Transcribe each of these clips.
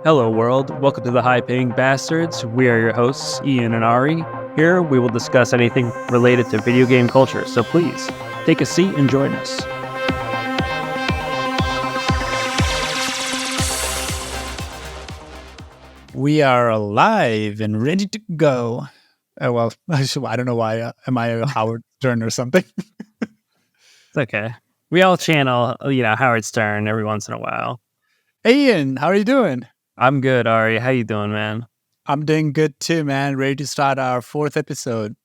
Hello, world. Welcome to the High Paying Bastards. We are your hosts, Ian and Ari. Here, we will discuss anything related to video game culture, so please take a seat and join us. We are alive and ready to go. Well, I don't know why. Am I a Howard Stern or something? It's okay. We all channel, Howard Stern every once in a while. Hey, Ian, how are you doing? I'm good, Ari. How you doing, man? I'm doing good too, man. Ready to start our 4th episode.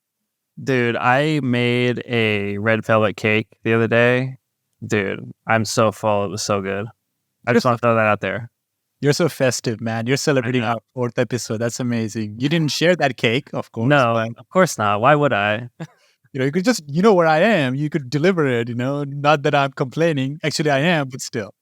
Dude, I made a red velvet cake the other day. Dude, I'm so full. It was so good. I just want to throw that out there. You're so festive, man. You're celebrating our 4th episode. That's amazing. You didn't share that cake, of course. No, of course not. Why would I? You could just, where I am. You could deliver it, Not that I'm complaining. Actually, I am, but still.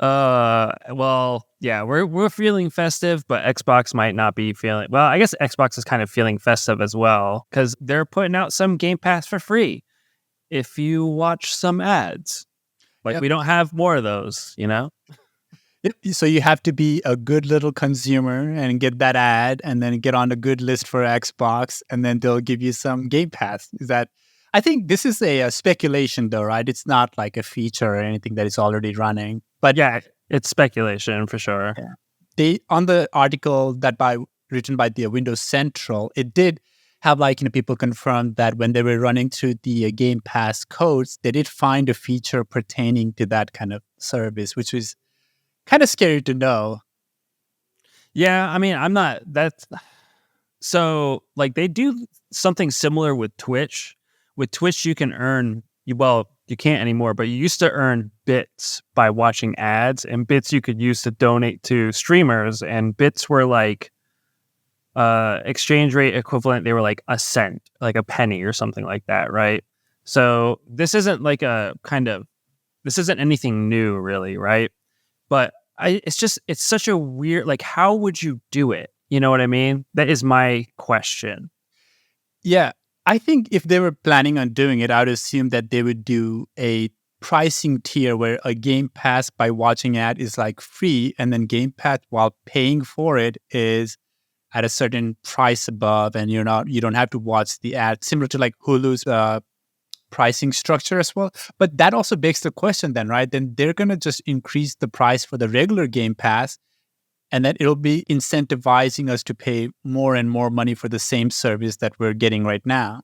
Well, yeah, we're feeling festive, but Xbox might not be feeling. Well, I guess Xbox is kind of feeling festive as well because they're putting out some Game Pass for free if you watch some ads. Like, we don't have more of those, So you have to be a good little consumer and get that ad and then get on a good list for Xbox and then they'll give you some Game Pass. I think this is a speculation though, right? It's not like a feature or anything that is already running. But yeah, it's speculation for sure. Yeah. On the article written by the Windows Central, it did have people confirmed that when they were running through the Game Pass codes, they did find a feature pertaining to that kind of service, which was kind of scary to know. Yeah, I mean, so they do something similar with Twitch. With Twitch, you can earn, you can't anymore, but you used to earn bits by watching ads, and bits you could use to donate to streamers, and bits were like exchange rate equivalent. They were like a cent, like a penny or something like that, right? So this isn't this isn't anything new really, right? But it's such a weird, how would you do it? You know what I mean? That is my question. Yeah. I think if they were planning on doing it, I would assume that they would do a pricing tier where a Game Pass by watching ad is free, and then Game Pass while paying for it is at a certain price above, and you don't have to watch the ad, similar to Hulu's pricing structure as well. But that also begs the question then, right? Then they're going to just increase the price for the regular Game Pass, and then it'll be incentivizing us to pay more and more money for the same service that we're getting right now.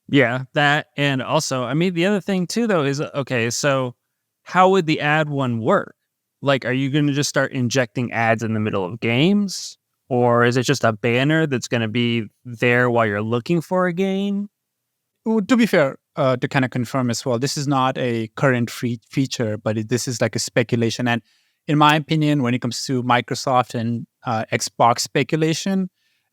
Yeah, that. And also, I mean, the other thing too, though, is, okay, so how would the ad one work? Are you going to just start injecting ads in the middle of games? Or is it just a banner that's going to be there while you're looking for a game? Well, to be fair, to kind of confirm as well, this is not a current free feature, but this is a speculation. And in my opinion, when it comes to Microsoft and Xbox speculation,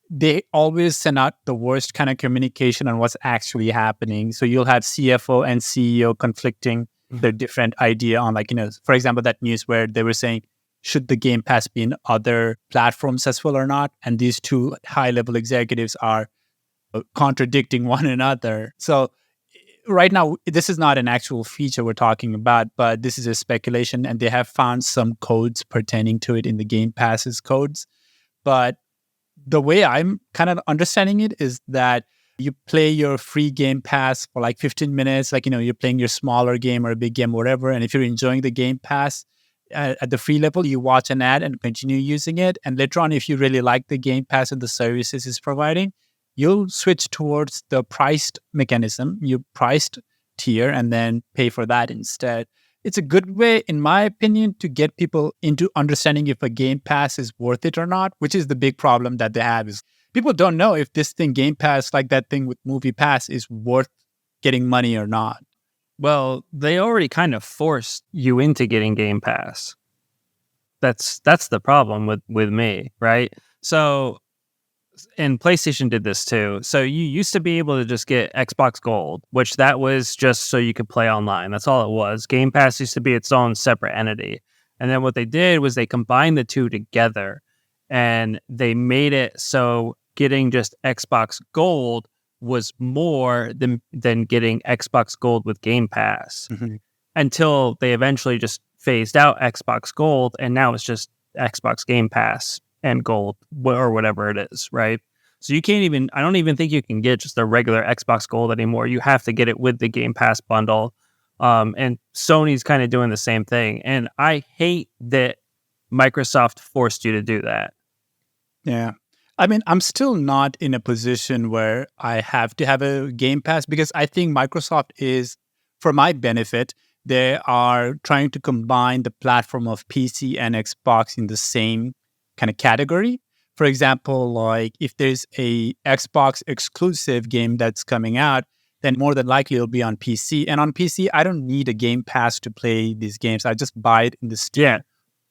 they always send out the worst kind of communication on what's actually happening. So you'll have CFO and CEO conflicting their different idea on for example, that news where they were saying, should the Game Pass be in other platforms as well or not? And these two high-level executives are contradicting one another. So right now, this is not an actual feature we're talking about, but this is a speculation, and they have found some codes pertaining to it in the Game Pass's codes. But the way I'm kind of understanding it is that you play your free Game Pass for 15 minutes, you're playing your smaller game or a big game, whatever. And if you're enjoying the Game Pass at the free level, you watch an ad and continue using it. And later on, if you really like the Game Pass and the services it's providing, you'll switch towards the priced mechanism, you priced tier, and then pay for that instead. It's a good way, in my opinion, to get people into understanding if a Game Pass is worth it or not, which is the big problem that they have is people don't know if this thing, Game Pass, like that thing with Movie Pass, is worth getting money or not. Well, they already kind of forced you into getting Game Pass. That's the problem with me, right? So, and PlayStation did this too. So you used to be able to just get Xbox Gold, which that was just so you could play online. That's all it was. Game Pass used to be its own separate entity. And then what they did was they combined the two together, and they made it so getting just Xbox Gold was more than getting Xbox Gold with Game Pass, until they eventually just phased out Xbox Gold, and now it's just Xbox Gamepass and Gold or whatever it is, right? So you can't even, I don't even think you can get just a regular Xbox Gold anymore. You have to get it with the Game Pass bundle. And Sony's kind of doing the same thing. And I hate that Microsoft forced you to do that. Yeah. I mean, I'm still not in a position where I have to have a Game Pass because I think Microsoft is, for my benefit, they are trying to combine the platform of PC and Xbox in the same kind of category. For example, like if there's a Xbox exclusive game that's coming out, then more than likely it'll be on PC. And on PC, I don't need a Game Pass to play these games. I just buy it in the Steam Yeah.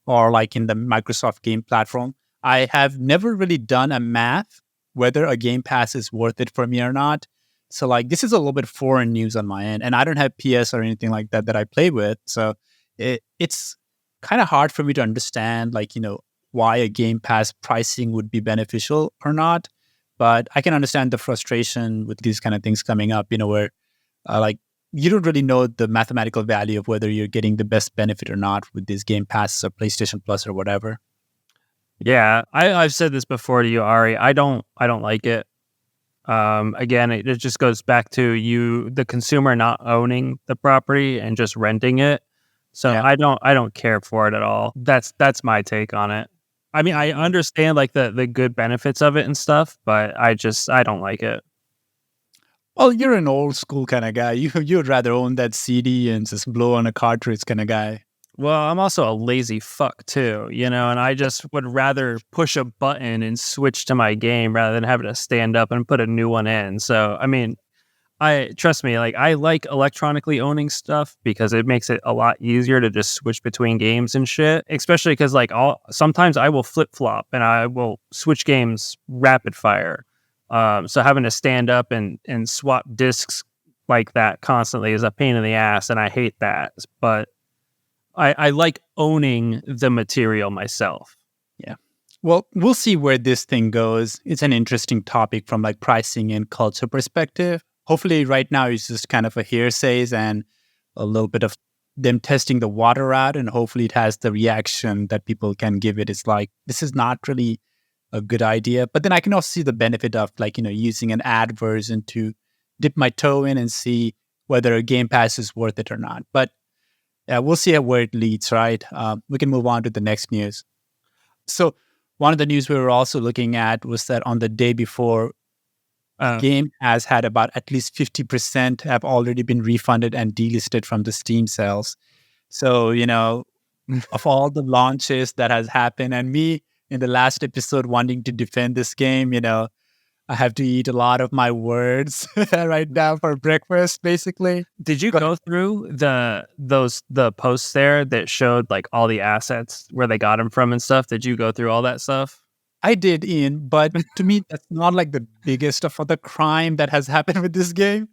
or like in the Microsoft game platform. I have never really done a math whether a Game Pass is worth it for me or not. So like this is a little bit foreign news on my end, and I don't have PS or anything like that that I play with. So it's kind of hard for me to understand like why a Game Pass pricing would be beneficial or not. But I can understand the frustration with these kind of things coming up. Where like you don't really know the mathematical value of whether you're getting the best benefit or not with these Game Passes or PlayStation Plus or whatever. Yeah, I've said this before to you, Ari. I don't like it. Again, it just goes back to you, the consumer, not owning the property and just renting it. So Yeah. I don't care for it at all. That's my take on it. I mean, I understand like the good benefits of it and stuff, but I don't like it. Well, you're an old school kind of guy. You'd rather own that CD and just blow on a cartridge kind of guy. Well, I'm also a lazy fuck too, and I just would rather push a button and switch to my game rather than having to stand up and put a new one in. So, I mean, trust me, like I like electronically owning stuff because it makes it a lot easier to just switch between games and shit. Especially because like sometimes I will flip flop and I will switch games rapid fire. So having to stand up and swap discs like that constantly is a pain in the ass, and I hate that. But I like owning the material myself. Yeah. Well, we'll see where this thing goes. It's an interesting topic from like pricing and culture perspective. Hopefully right now it's just kind of a hearsays and a little bit of them testing the water out, and hopefully it has the reaction that people can give it. It's like, this is not really a good idea. But then I can also see the benefit of like, using an ad version to dip my toe in and see whether a Game Pass is worth it or not. But yeah, we'll see where it leads, right? We can move on to the next news. So one of the news we were also looking at was that on the day before, Game has had about at least 50% have already been refunded and delisted from the Steam sales. So, of all the launches that has happened, and me in the last episode wanting to defend this game, I have to eat a lot of my words right now for breakfast, basically. Did you go through the posts there that showed like all the assets where they got them from and stuff? Did you go through all that stuff? I did, Ian, but to me, that's not like the biggest of the crime that has happened with this game.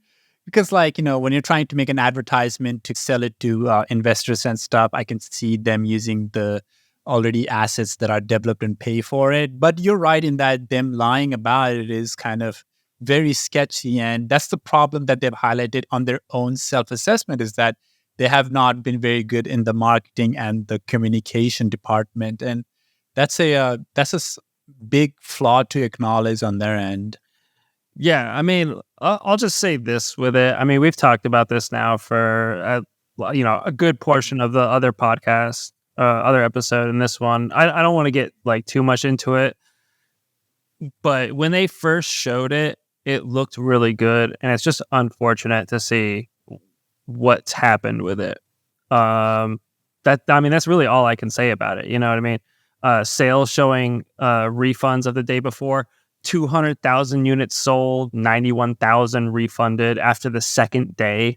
Because like, when you're trying to make an advertisement to sell it to investors and stuff, I can see them using the already assets that are developed and pay for it. But you're right in that them lying about it is kind of very sketchy. And that's the problem that they've highlighted on their own self-assessment, is that they have not been very good in the marketing and the communication department. And that's a big flaw to acknowledge on their end. Yeah, I mean, I'll just say this with it. I mean, we've talked about this now for a good portion of the other podcast, other episode, and this one. I don't want to get like too much into it, but when they first showed it, it looked really good, and it's just unfortunate to see what's happened with it. That's really all I can say about it. You know what I mean? Sales showing refunds of the day before. 200,000 units sold, 91,000 refunded after the second day.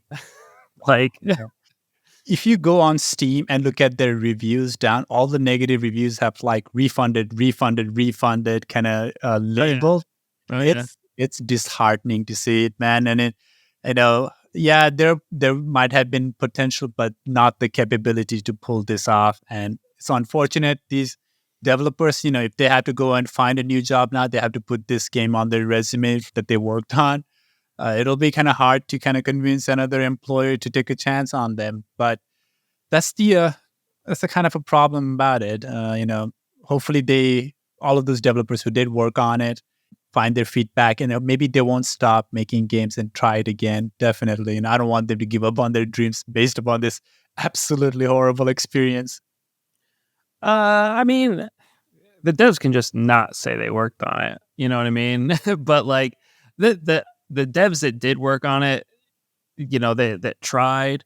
Like, if you go on Steam and look at their reviews down, all the negative reviews have like refunded kind of label. Oh, yeah. It's disheartening to see it, man. And there might have been potential, but not the capability to pull this off. And it's unfortunate. These developers, if they have to go and find a new job now, they have to put this game on their resume that they worked on. It'll be kind of hard to kind of convince another employer to take a chance on them. But that's the kind of a problem about it. hopefully all of those developers who did work on it find their feedback, and maybe they won't stop making games and try it again. Definitely. And I don't want them to give up on their dreams based upon this absolutely horrible experience. I mean, the devs can just not say they worked on it. You know what I mean? But like the devs that did work on it, that tried,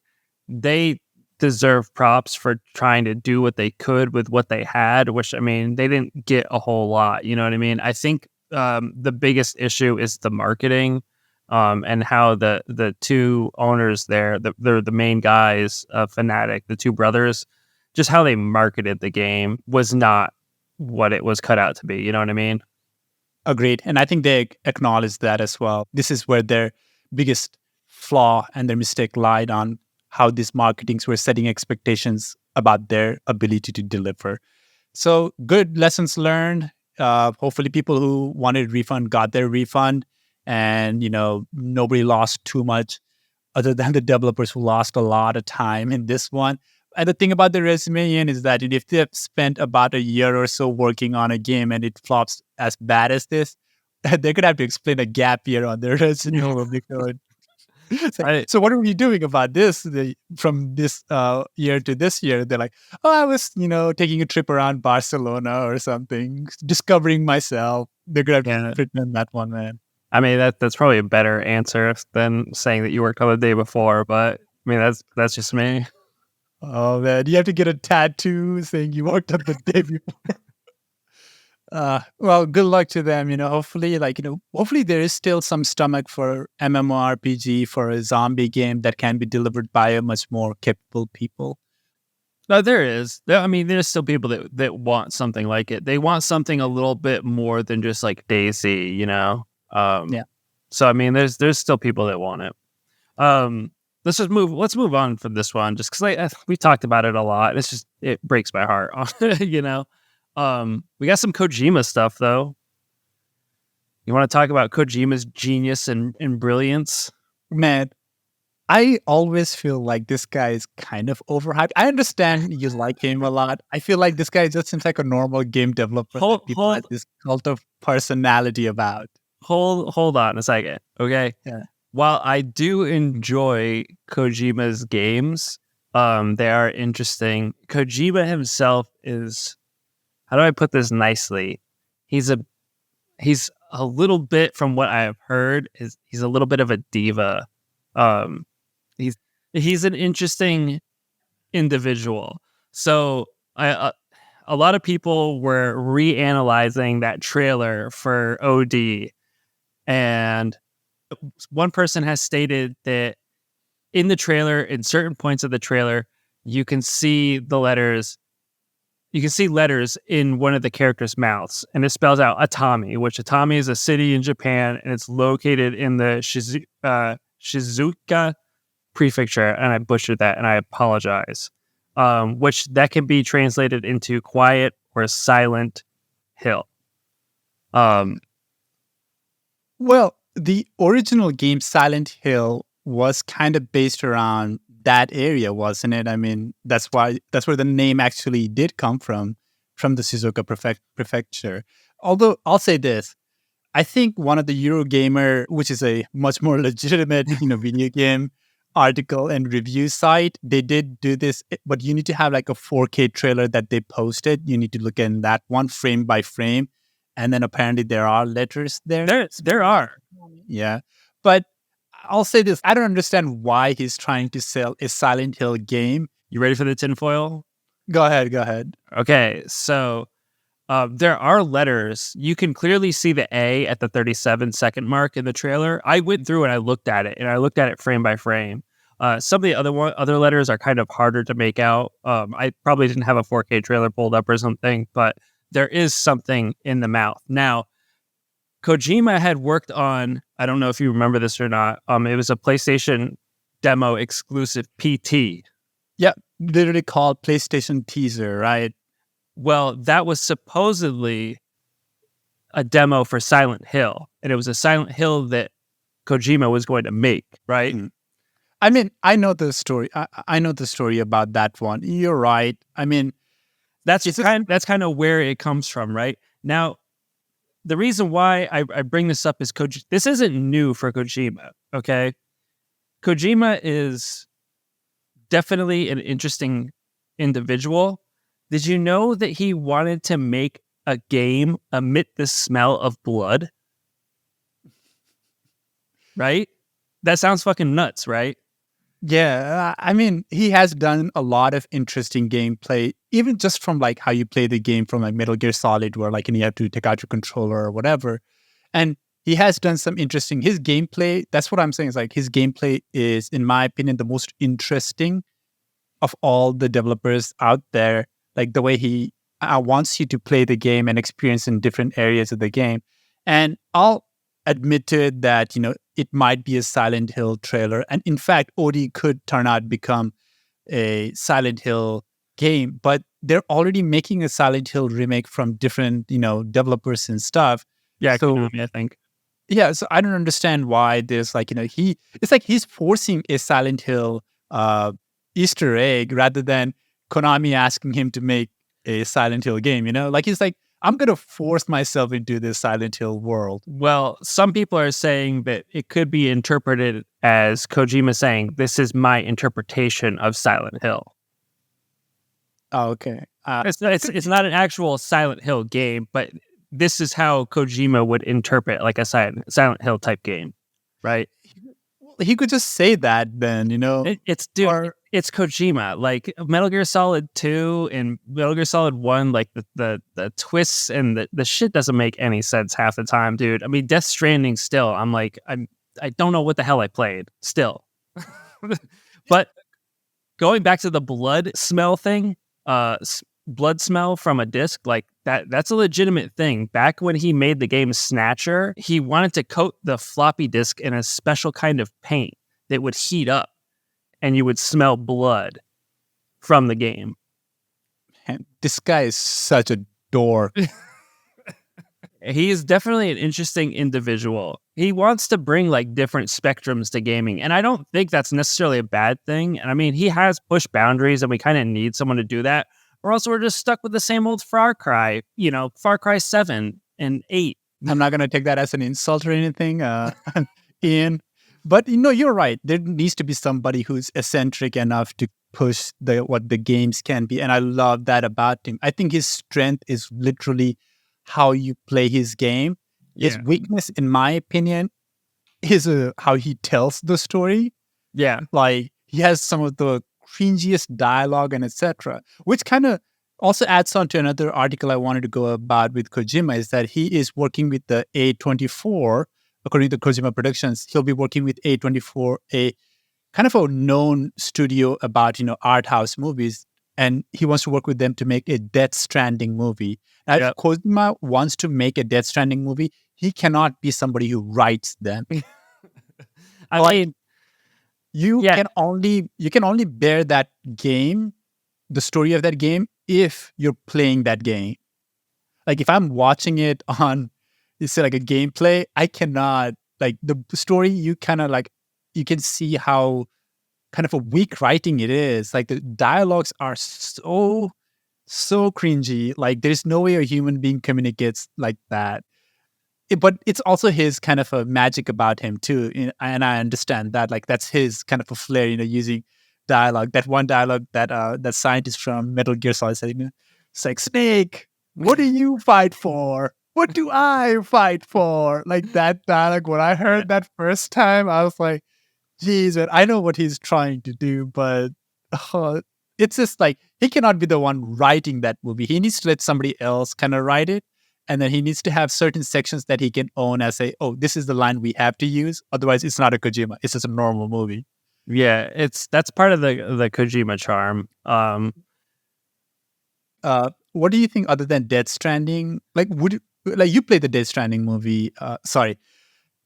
they deserve props for trying to do what they could with what they had, which, I mean, they didn't get a whole lot. You know what I mean? I think the biggest issue is the marketing, and how the two owners there, they're the main guys, Fnatic, the two brothers, just how they marketed the game was not what it was cut out to be. You know what I mean? Agreed. And I think they acknowledge that as well. This is where their biggest flaw and their mistake lied on how these marketings were setting expectations about their ability to deliver. So good lessons learned. Hopefully people who wanted refund got their refund, and, nobody lost too much other than the developers who lost a lot of time in this one. And the thing about the resume, Ian, is that if they've spent about a year or so working on a game and it flops as bad as this, they're going to have to explain a gap year on their resume. Right. So what are we doing about this from this year to this year? They're like, oh, I was, taking a trip around Barcelona or something, discovering myself. They're going to have to pretend that one, man. I mean, that's probably a better answer than saying that you worked on the day before, but I mean, that's just me. Oh, man, you have to get a tattoo saying you worked on the day before. Well, good luck to them. Hopefully there is still some stomach for MMORPG, for a zombie game that can be delivered by a much more capable people. No, there is. I mean, there's still people that want something like it. They want something a little bit more than just like DayZ, Yeah. So I mean, there's still people that want it. Let's move on from this one, just because we talked about it a lot. It breaks my heart, We got some Kojima stuff though. You want to talk about Kojima's genius and brilliance? Man, I always feel like this guy is kind of overhyped. I understand you like him a lot. I feel like this guy just seems like a normal game developer that people have this cult of personality about. Hold on a second, okay? Yeah. While I do enjoy Kojima's games, they are interesting. Kojima himself is, how do I put this nicely? He's a little bit, from what I have heard, he's a little bit of a diva. He's an interesting individual. So a lot of people were reanalyzing that trailer for OD, and one person has stated that in the trailer, in certain points of the trailer, you can see letters in one of the characters' mouths, and it spells out Atami, which Atami is a city in Japan, and it's located in the Shizuoka prefecture, and I butchered that, and I apologize. Which that can be translated into quiet or silent hill. Well, the original game Silent Hill was kind of based around that area, wasn't it? I mean, that's where the name actually did come from the Shizuoka prefecture. Although I'll say this, I think one of the Eurogamer, which is a much more legitimate, video game article and review site, they did do this, but you need to have like a 4K trailer that they posted. You need to look in that one frame by frame, and then apparently there are letters there. There are. Yeah, but I'll say this, I don't understand why he's trying to sell a Silent Hill game. You ready for the tinfoil? Go ahead. Okay, so there are letters. You can clearly see the A at the 37-second mark in the trailer. I went through and I looked at it frame by frame. Some of the other letters are kind of harder to make out. I probably didn't have a 4K trailer pulled up or something, but there is something in the mouth. Now, Kojima had worked on, I don't know if you remember this or not, it was a PlayStation demo exclusive PT. Yeah, literally called PlayStation Teaser, right? Well, that was supposedly a demo for Silent Hill, and it was a Silent Hill that Kojima was going to make, right? Mm. I mean, I know the story. I know the story about that one. You're right. I mean, That's kind of where it comes from, right? Now, the reason why I bring this up is this isn't new for Kojima, okay? Kojima is definitely an interesting individual. Did you know that he wanted to make a game emit the smell of blood? Right? That sounds fucking nuts, right? Yeah, I mean, he has done a lot of interesting gameplay, even just from like how you play the game from like Metal Gear Solid, where like and you have to take out your controller or whatever. And he has done some interesting. His gameplay, that's what I'm saying, is like his gameplay is, in my opinion, the most interesting of all the developers out there. Like the way he wants you to play the game and experience in different areas of the game. And I'll admit to it that, it might be a Silent Hill trailer. And in fact, OD could turn out become a Silent Hill game, but they're already making a Silent Hill remake from different, developers and stuff. Yeah, so, Konami, I think. Yeah, so I don't understand why there's like, it's like he's forcing a Silent Hill Easter egg rather than Konami asking him to make a Silent Hill game, Like he's like, I'm going to force myself into this Silent Hill world. Well, some people are saying that it could be interpreted as Kojima saying, this is my interpretation of Silent Hill. Oh, okay. It's not an actual Silent Hill game, but this is how Kojima would interpret like a Silent Hill type game, right? He could just say that then, It's Kojima. Like Metal Gear Solid 2 and Metal Gear Solid 1, like the twists and the shit doesn't make any sense half the time, dude. I mean, Death Stranding still, I'm like, I don't know what the hell I played still. But going back to the blood smell thing, blood smell from a disc, like that's a legitimate thing. Back when he made the game Snatcher, he wanted to coat the floppy disk in a special kind of paint that would heat up and you would smell blood from the game. Man, this guy is such a dork. He is definitely an interesting individual. He wants to bring like different spectrums to gaming, and I don't think that's necessarily a bad thing. And I mean, he has pushed boundaries, and we kind of need someone to do that. Or else we're just stuck with the same old Far Cry, Far Cry 7 and 8. I'm not going to take that as an insult or anything, Ian. But, you're right. There needs to be somebody who's eccentric enough to push what the games can be. And I love that about him. I think his strength is literally how you play his game. Yeah. His weakness, in my opinion, is how he tells the story. Yeah. Like, he has some of the cringiest dialogue and etc., which kind of also adds on to another article I wanted to go about with Kojima, is that he is working with the A24. According to Kojima Productions, he'll be working with A24, a kind of a known studio about, art house movies, and he wants to work with them to make a Death Stranding movie. Now, if Kojima wants to make a Death Stranding movie, he cannot be somebody who writes them. I mean, you can only bear that game, the story of that game, if you're playing that game. Like if I'm watching it on, say like a gameplay, I cannot, like the story, you kind of like, you can see how kind of a weak writing it is. Like the dialogues are so cringy. Like there's no way a human being communicates like that. But it's also his kind of a magic about him too, and I understand that. Like that's his kind of a flair, using dialogue. That one dialogue that scientist from Metal Gear Solid said, it's like, Snake, what do you fight for? What do I fight for? Like that dialogue. When I heard that first time, I was like, geez, man, I know what he's trying to do, but it's just like he cannot be the one writing that movie. He needs to let somebody else kind of write it. And then he needs to have certain sections that he can own as this is the line we have to use. Otherwise, it's not a Kojima. It's just a normal movie. Yeah, that's part of the Kojima charm. What do you think other than Death Stranding? Like, you played the Death Stranding movie?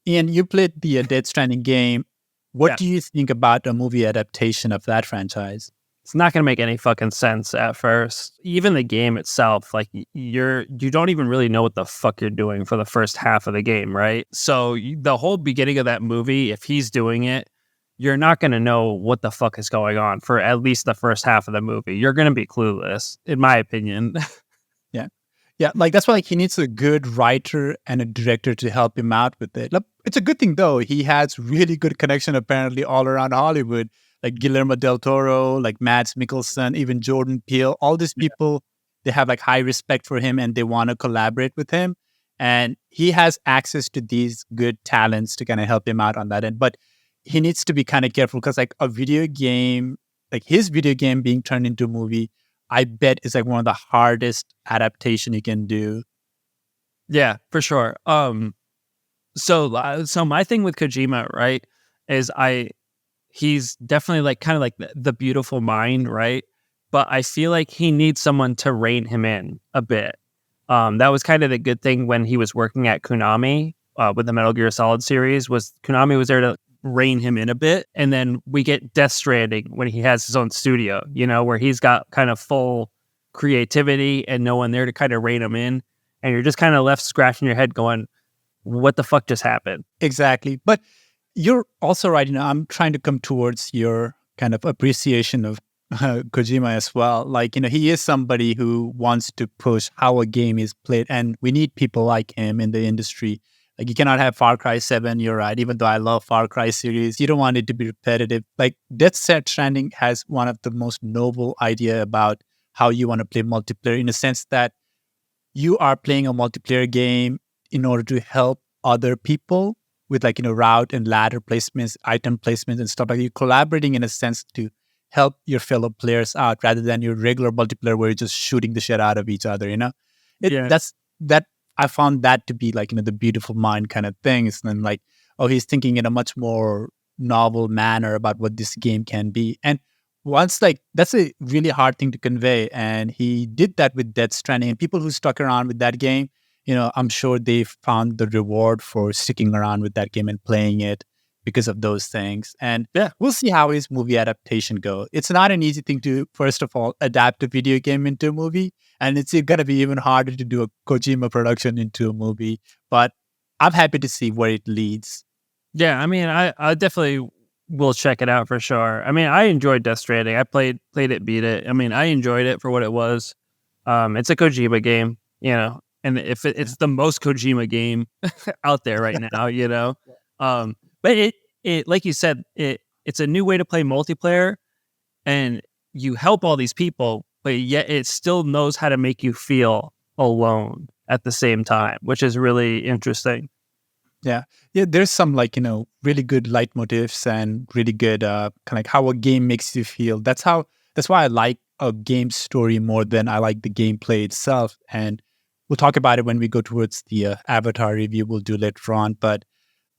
Ian, you played the Death Stranding game. What do you think about a movie adaptation of that franchise? It's not going to make any fucking sense at first. Even the game itself, like you don't even really know what the fuck you're doing for the first half of the game, right? So the whole beginning of that movie, if he's doing it, you're not going to know what the fuck is going on for at least the first half of the movie. You're going to be clueless, in my opinion. Yeah. Yeah. Like that's why like he needs a good writer and a director to help him out with it. Look, it's a good thing though. He has really good connection apparently all around Hollywood. Like Guillermo del Toro, like Mads Mikkelsen, even Jordan Peele, all these people, they have like high respect for him and they want to collaborate with him. And he has access to these good talents to kind of help him out on that end. But he needs to be kind of careful because like a video game, like his video game being turned into a movie, I bet is like one of the hardest adaptation you can do. Yeah, for sure. So my thing with Kojima, right, is he's definitely like kind of like the beautiful mind, right? But I feel like he needs someone to rein him in a bit. That was kind of the good thing when he was working at Konami with the Metal Gear Solid series. Was Konami was there to rein him in a bit, and then we get Death Stranding when he has his own studio, where he's got kind of full creativity and no one there to kind of rein him in, and you're just kind of left scratching your head going, what the fuck just happened? Exactly. But you're also right. I'm trying to come towards your kind of appreciation of Kojima as well. Like, he is somebody who wants to push how a game is played, and we need people like him in the industry. Like, you cannot have Far Cry 7, you're right. Even though I love Far Cry series, you don't want it to be repetitive. Like, Death Stranding has one of the most noble idea about how you want to play multiplayer, in a sense that you are playing a multiplayer game in order to help other people with like, route and ladder placements, item placements and stuff like that. You're collaborating in a sense to help your fellow players out rather than your regular multiplayer where you're just shooting the shit out of each other, Yeah. That I found that to be like, the beautiful mind kind of things. And then like, oh, he's thinking in a much more novel manner about what this game can be. And once like, that's a really hard thing to convey. And he did that with Death Stranding. And people who stuck around with that game, I'm sure they found the reward for sticking around with that game and playing it because of those things. And Yeah. we'll see how his movie adaptation go. It's not an easy thing to, first of all, adapt a video game into a movie. And it's going to be even harder to do a Kojima production into a movie. But I'm happy to see where it leads. Yeah, I mean, I definitely will check it out for sure. I mean, I enjoyed Death Stranding. I played it, beat it. I mean, I enjoyed it for what it was. It's a Kojima game, and if it's the most Kojima game out there right now, but it like you said, it's a new way to play multiplayer, and you help all these people, but yet it still knows how to make you feel alone at the same time, which is really interesting. Yeah. There's some like, really good leitmotifs and really good kind of like how a game makes you feel. That's why I like a game story more than I like the gameplay itself. And we'll talk about it when we go towards the Avatar review we'll do later on. But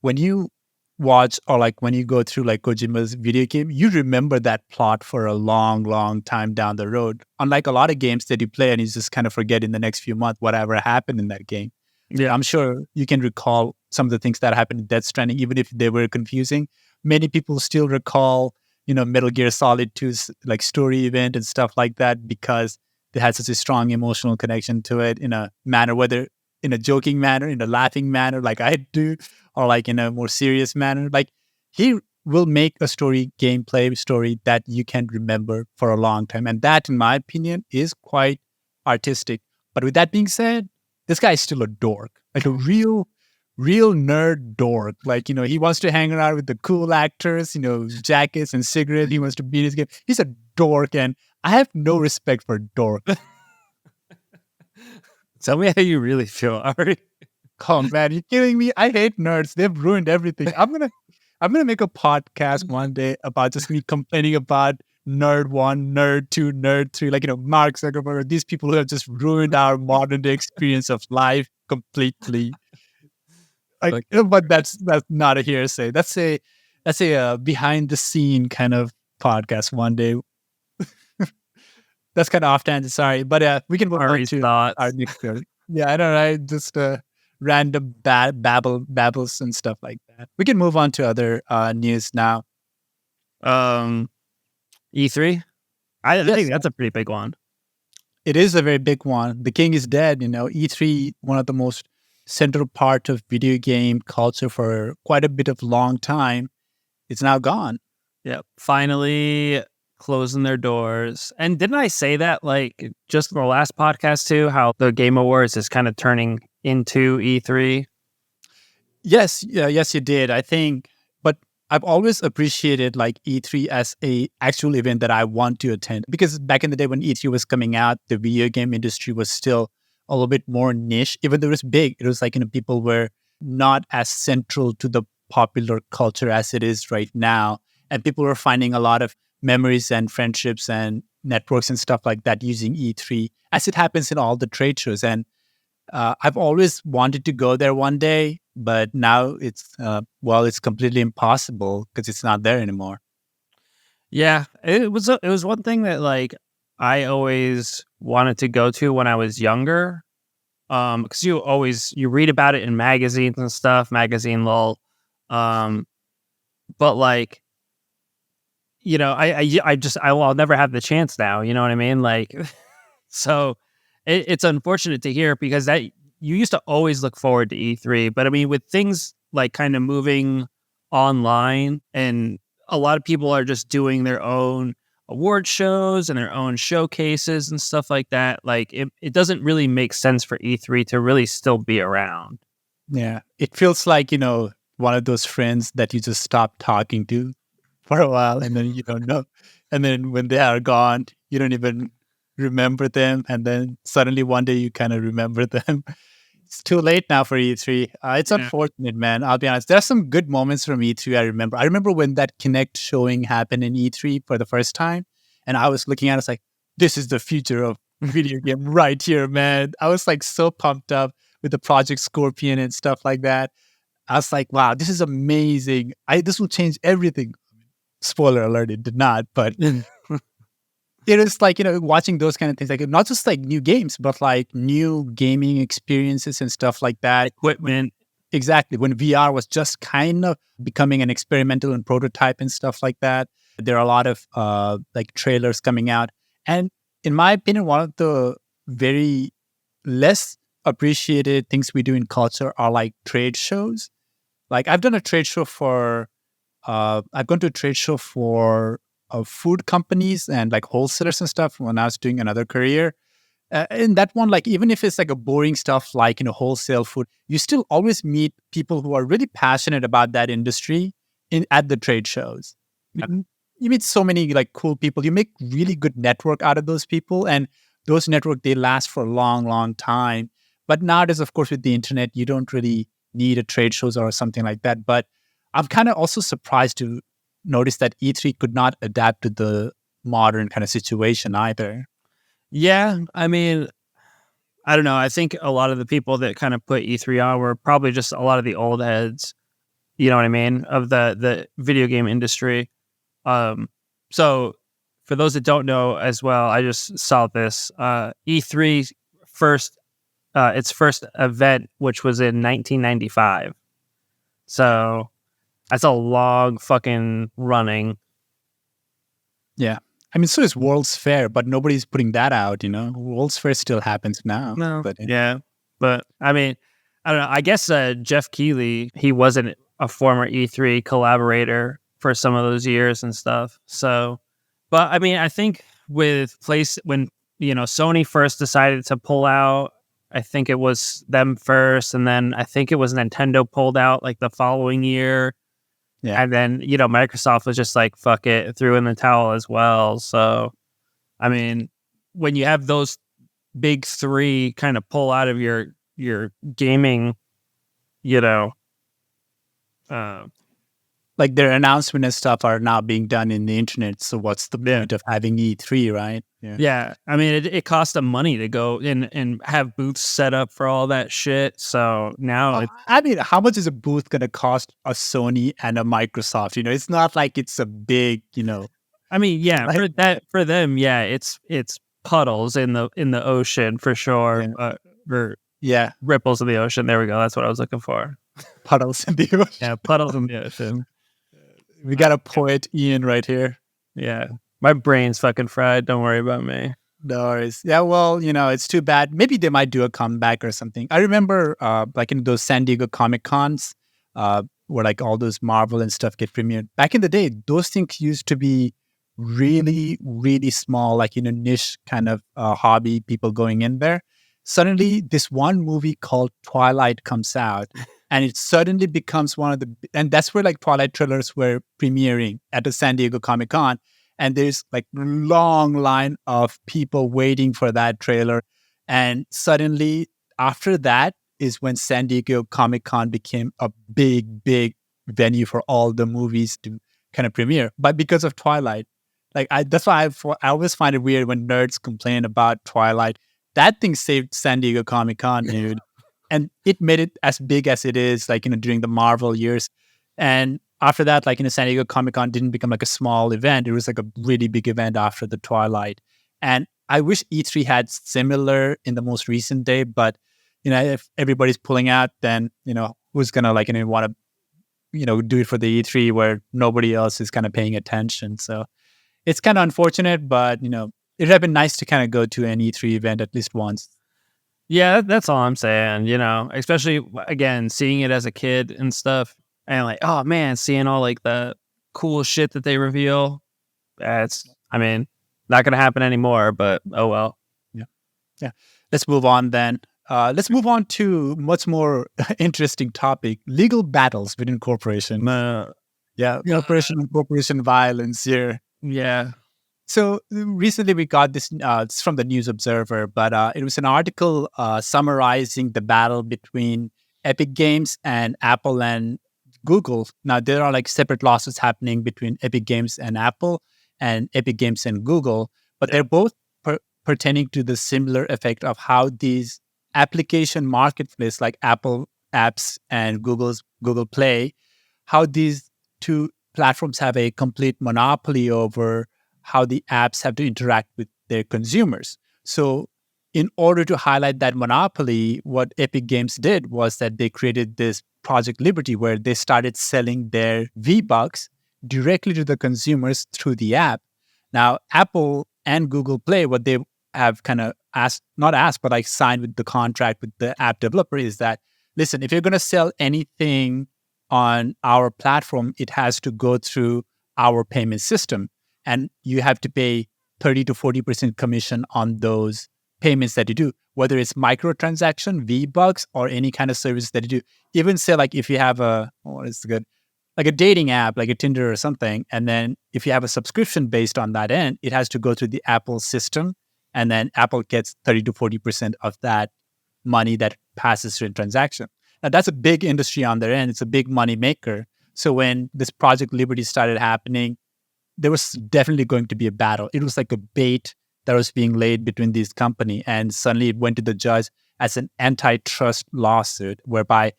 when you watch or like when you go through like Kojima's video game, you remember that plot for a long, long time down the road. Unlike a lot of games that you play and you just kind of forget in the next few months whatever happened in that game. Yeah, I'm sure you can recall some of the things that happened in Death Stranding, even if they were confusing. Many people still recall, Metal Gear Solid 2's like story event and stuff like that because they had such a strong emotional connection to it in a manner, whether in a joking manner, in a laughing manner, like I do, or like in a more serious manner. Like he will make a gameplay story that you can remember for a long time. And that, in my opinion, is quite artistic. But with that being said, this guy is still a dork, like a real nerd dork. Like, he wants to hang around with the cool actors, jackets and cigarettes. He wants to beat his game. He's a dork, and I have no respect for dork. Tell me how you really feel, Ari. Oh man, you're kidding me? I hate nerds. They've ruined everything. I'm gonna make a podcast one day about just me complaining about Nerd 1, Nerd 2, Nerd 3, like, Mark Zuckerberg, these people who have just ruined our modern day experience of life completely. But that's not a hearsay. That's a behind the scene kind of podcast one day. That's kind of off tangent, sorry. But we can move on to our next story. Yeah, I don't know. Just random babbles and stuff like that. We can move on to other news now. E3? I think that's a pretty big one. It is a very big one. The king is dead, E3, one of the most central part of video game culture for quite a bit of long time. It's now gone. Yep. Finally closing their doors. And didn't I say that like just in the last podcast too, how the Game Awards is kind of turning into E3? Yes, yeah, yes, you did. I think, but I've always appreciated like E3 as a actual event that I want to attend, because back in the day when E3 was coming out, the video game industry was still a little bit more niche. Even though it was big, it was like, people were not as central to the popular culture as it is right now, and people were finding a lot of memories and friendships and networks and stuff like that using E3, as it happens in all the trade shows. And I've always wanted to go there one day, but now it's completely impossible because it's not there anymore. Yeah, it was one thing that like I always wanted to go to when I was younger. Because you read about it in magazines and stuff, magazine lull. But like, I'll never have the chance now. You know what I mean? Like, so it's unfortunate to hear, because that you used to always look forward to E3. But I mean, with things like kind of moving online, and a lot of people are just doing their own award shows and their own showcases and stuff like that. Like it doesn't really make sense for E3 to really still be around. Yeah. It feels like, one of those friends that you just stop talking to for a while, and then you don't know. And then when they are gone, you don't even remember them. And then suddenly one day you kind of remember them. It's too late now for E3. It's unfortunate, man. I'll be honest. There are some good moments from E3 I remember. I remember when that Kinect showing happened in E3 for the first time. And I was looking at it, it's like, this is the future of video game right here, man. I was like so pumped up with the Project Scorpion and stuff like that. I was like, wow, this is amazing. This will change everything. Spoiler alert, it did not, but it is like, watching those kind of things, like not just like new games, but like new gaming experiences and stuff like that. Equipment. Exactly. When VR was just kind of becoming an experimental and prototype and stuff like that. There are a lot of like trailers coming out. And in my opinion, one of the very less appreciated things we do in culture are like trade shows. Like I've gone to a trade show for food companies and like wholesalers and stuff when I was doing another career. In that one, like even if it's like a boring stuff like wholesale food, you still always meet people who are really passionate about that industry at the trade shows. You meet so many like cool people. You make really good network out of those people, and those network, they last for a long, long time. But nowadays, of course, with the internet, you don't really need a trade shows or something like that. But I'm kind of also surprised to notice that E3 could not adapt to the modern kind of situation either. Yeah, I mean, I don't know. I think a lot of the people that kind of put E3 on were probably just a lot of the old heads, you know what I mean, of the video game industry. So for those that don't know as well, I just saw this E3 its first event, which was in 1995. So that's a long fucking running. Yeah. I mean, so is World's Fair, but nobody's putting that out, World's Fair still happens now. No, but I mean, I don't know. I guess Jeff Keighley, he wasn't a former E3 collaborator for some of those years and stuff. So, but I mean, I think when Sony first decided to pull out, I think it was them first, and then I think it was Nintendo pulled out like the following year. Yeah. And then, Microsoft was just like, fuck it, threw in the towel as well. So, I mean, when you have those big three kind of pull out of your gaming, like their announcement and stuff are now being done in the internet. So what's the point of having E3, right? Yeah. I mean, it costs them money to go and have booths set up for all that shit. So now, I mean, how much is a booth going to cost a Sony and a Microsoft? It's not like it's a big, I mean, yeah, for them, yeah, it's puddles in the ocean for sure. Ripples in the ocean. There we go. That's what I was looking for. Puddles in the ocean. Yeah, puddles in the ocean. We got a poet, Ian, right here. Yeah. My brain's fucking fried. Don't worry about me. No worries. Yeah, well, it's too bad. Maybe they might do a comeback or something. I remember, like in those San Diego Comic Cons, where like all those Marvel and stuff get premiered. Back in the day, those things used to be really, really small, like, niche kind of hobby, people going in there. Suddenly, this one movie called Twilight comes out, and it suddenly becomes and that's where like Twilight trailers were premiering at the San Diego Comic-Con. And there's like long line of people waiting for that trailer. And suddenly, after that is when San Diego Comic-Con became a big, big venue for all the movies to kind of premiere. But because of Twilight, that's why I always find it weird when nerds complain about Twilight. That thing saved San Diego Comic-Con, dude. And it made it as big as it is, like, during the Marvel years. And after that, like, San Diego Comic-Con didn't become like a small event. It was like a really big event after the Twilight. And I wish E3 had similar in the most recent day, but, if everybody's pulling out, then, who's going to like, want to, do it for the E3 where nobody else is kind of paying attention. So it's kind of unfortunate, but, it would have been nice to kind of go to an E3 event at least once. Yeah, that's all I'm saying, especially, again, seeing it as a kid and stuff. And like, oh man, seeing all like the cool shit that they reveal. Not going to happen anymore, but oh well. Yeah. Let's move on then. Let's move on to much more interesting topic: legal battles within corporation. Corporation and corporation violence here. Yeah. So recently we got this, it's from the News Observer, but it was an article summarizing the battle between Epic Games and Apple and Google. Now, there are like separate lawsuits happening between Epic Games and Apple and Epic Games and Google, but they're both pertaining to the similar effect of how these application marketplace like Apple Apps and Google Play, how these two platforms have a complete monopoly over how the apps have to interact with their consumers. So in order to highlight that monopoly, what Epic Games did was that they created this Project Liberty where they started selling their V-Bucks directly to the consumers through the app. Now, Apple and Google Play, what they have kind of signed with the contract with the app developer is that, listen, if you're going to sell anything on our platform, it has to go through our payment system. And you have to pay 30 to 40% commission on those payments that you do, whether it's microtransaction, V-Bucks, or any kind of service that you do. Even say, like, if you have like a dating app, like a Tinder or something, and then if you have a subscription based on that end, it has to go through the Apple system, and then Apple gets 30 to 40% of that money that passes through a transaction. Now, that's a big industry on their end. It's a big money maker. So when this Project Liberty started happening, there was definitely going to be a battle. It was like a bait that was being laid between these companies, and suddenly it went to the judge as an antitrust lawsuit, whereby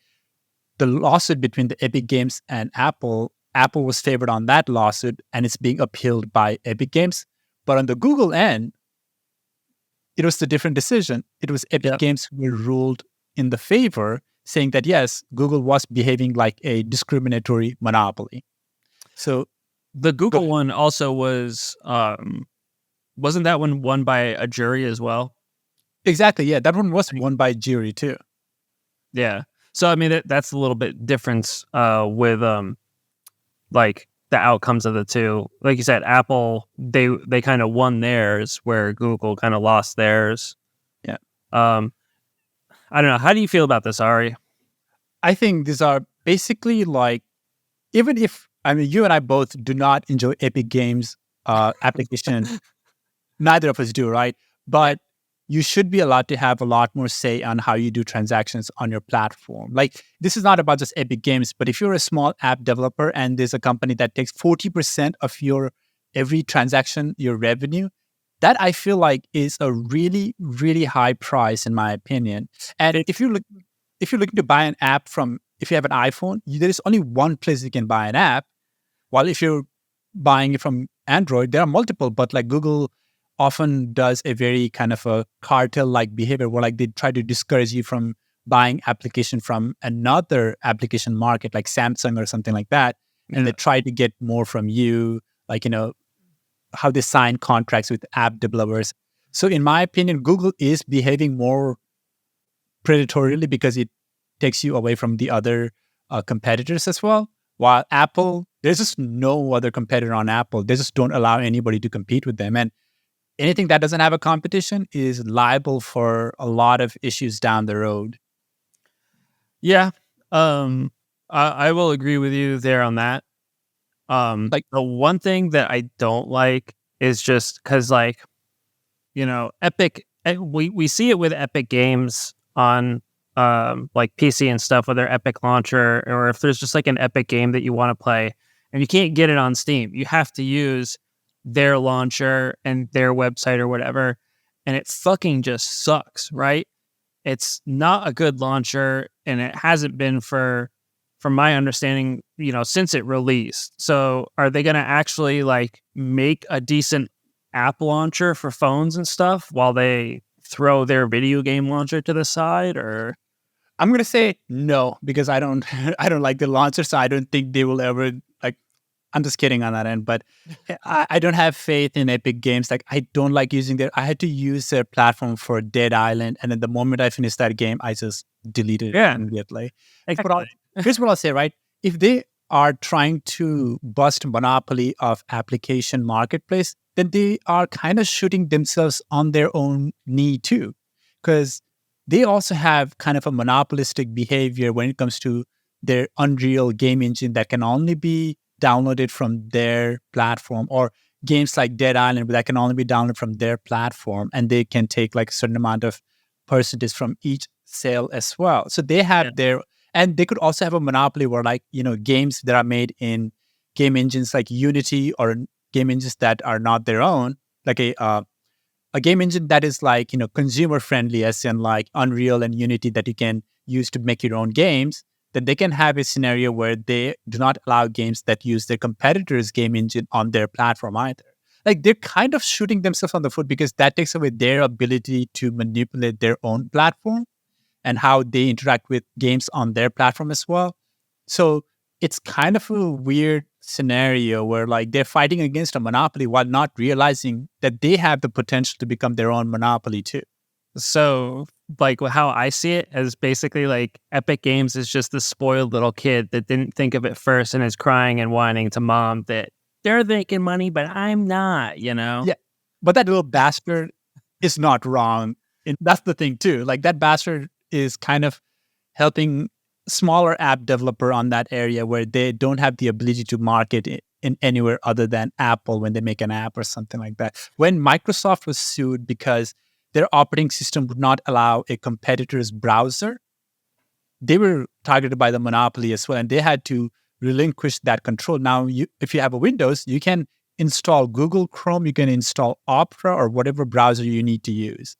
the lawsuit between the Epic Games and Apple was favored on that lawsuit, and it's being appealed by Epic Games. But on the Google end, it was a different decision. It was Epic Games who were ruled in the favor, saying that, yes, Google was behaving like a discriminatory monopoly. So the Google one also was, wasn't that one won by a jury as well? Exactly, yeah. That one was won by jury too. Yeah. So, that's a little bit difference with like the outcomes of the two. Like you said, Apple, they kind of won theirs where Google kind of lost theirs. Yeah. I don't know. How do you feel about this, Ari? I think these are basically like, even if, you and I both do not enjoy Epic Games application. Neither of us do, right? But you should be allowed to have a lot more say on how you do transactions on your platform. Like, this is not about just Epic Games, but if you're a small app developer and there's a company that takes 40% of your every transaction, your revenue, that I feel like is a really, really high price in my opinion. And if you're looking to buy an app if you have an iPhone, there is only one place you can buy an app. While if you're buying it from Android, there are multiple, but like Google often does a very kind of a cartel-like behavior where like they try to discourage you from buying application from another application market like Samsung or something like that. And they try to get more from you, like, how they sign contracts with app developers. So in my opinion, Google is behaving more predatorily because it takes you away from the other competitors as well. While Apple, there's just no other competitor on Apple. They just don't allow anybody to compete with them. And anything that doesn't have a competition is liable for a lot of issues down the road. Yeah. I will agree with you there on that. Like, the one thing that I don't like is just because, like, Epic, we see it with Epic Games on like PC and stuff with their Epic launcher, or if there's just like an Epic game that you want to play and you can't get it on Steam, you have to use their launcher and their website or whatever, and it fucking just sucks, right? It's not a good launcher, and it hasn't been from my understanding, since it released. So are they going to actually like make a decent app launcher for phones and stuff while they throw their video game launcher to the side? Or I'm gonna say no, because I don't I don't like the launcher, so I don't think they will ever like. I'm just kidding on that end, but I don't have faith in Epic Games. Like, I don't like using I had to use their platform for Dead Island, and then the moment I finished that game, I just deleted it immediately. Here's what I'll say, right? If they are trying to bust monopoly of application marketplace, then they are kind of shooting themselves on their own knee too, because they also have kind of a monopolistic behavior when it comes to their Unreal game engine that can only be downloaded from their platform, or games like Dead Island that can only be downloaded from their platform, and they can take like a certain amount of percentage from each sale as well. So they have and they could also have a monopoly where, like, games that are made in game engines like Unity, or game engines that are not their own, like a game engine that is like, consumer friendly, as in like Unreal and Unity that you can use to make your own games, then they can have a scenario where they do not allow games that use their competitor's game engine on their platform either. Like, they're kind of shooting themselves on the foot, because that takes away their ability to manipulate their own platform and how they interact with games on their platform as well. So it's kind of a weird scenario where, like, they're fighting against a monopoly while not realizing that they have the potential to become their own monopoly too. So, like, how I see it is basically like Epic Games is just the spoiled little kid that didn't think of it first and is crying and whining to mom that they're making money, but I'm not, Yeah, but that little bastard is not wrong. And that's the thing too. Like, that bastard is kind of helping smaller app developer on that area where they don't have the ability to market it in anywhere other than Apple when they make an app or something like that. When Microsoft was sued because their operating system would not allow a competitor's browser, they were targeted by the monopoly as well, and they had to relinquish that control. Now, if you have a Windows, you can install Google Chrome, you can install Opera or whatever browser you need to use.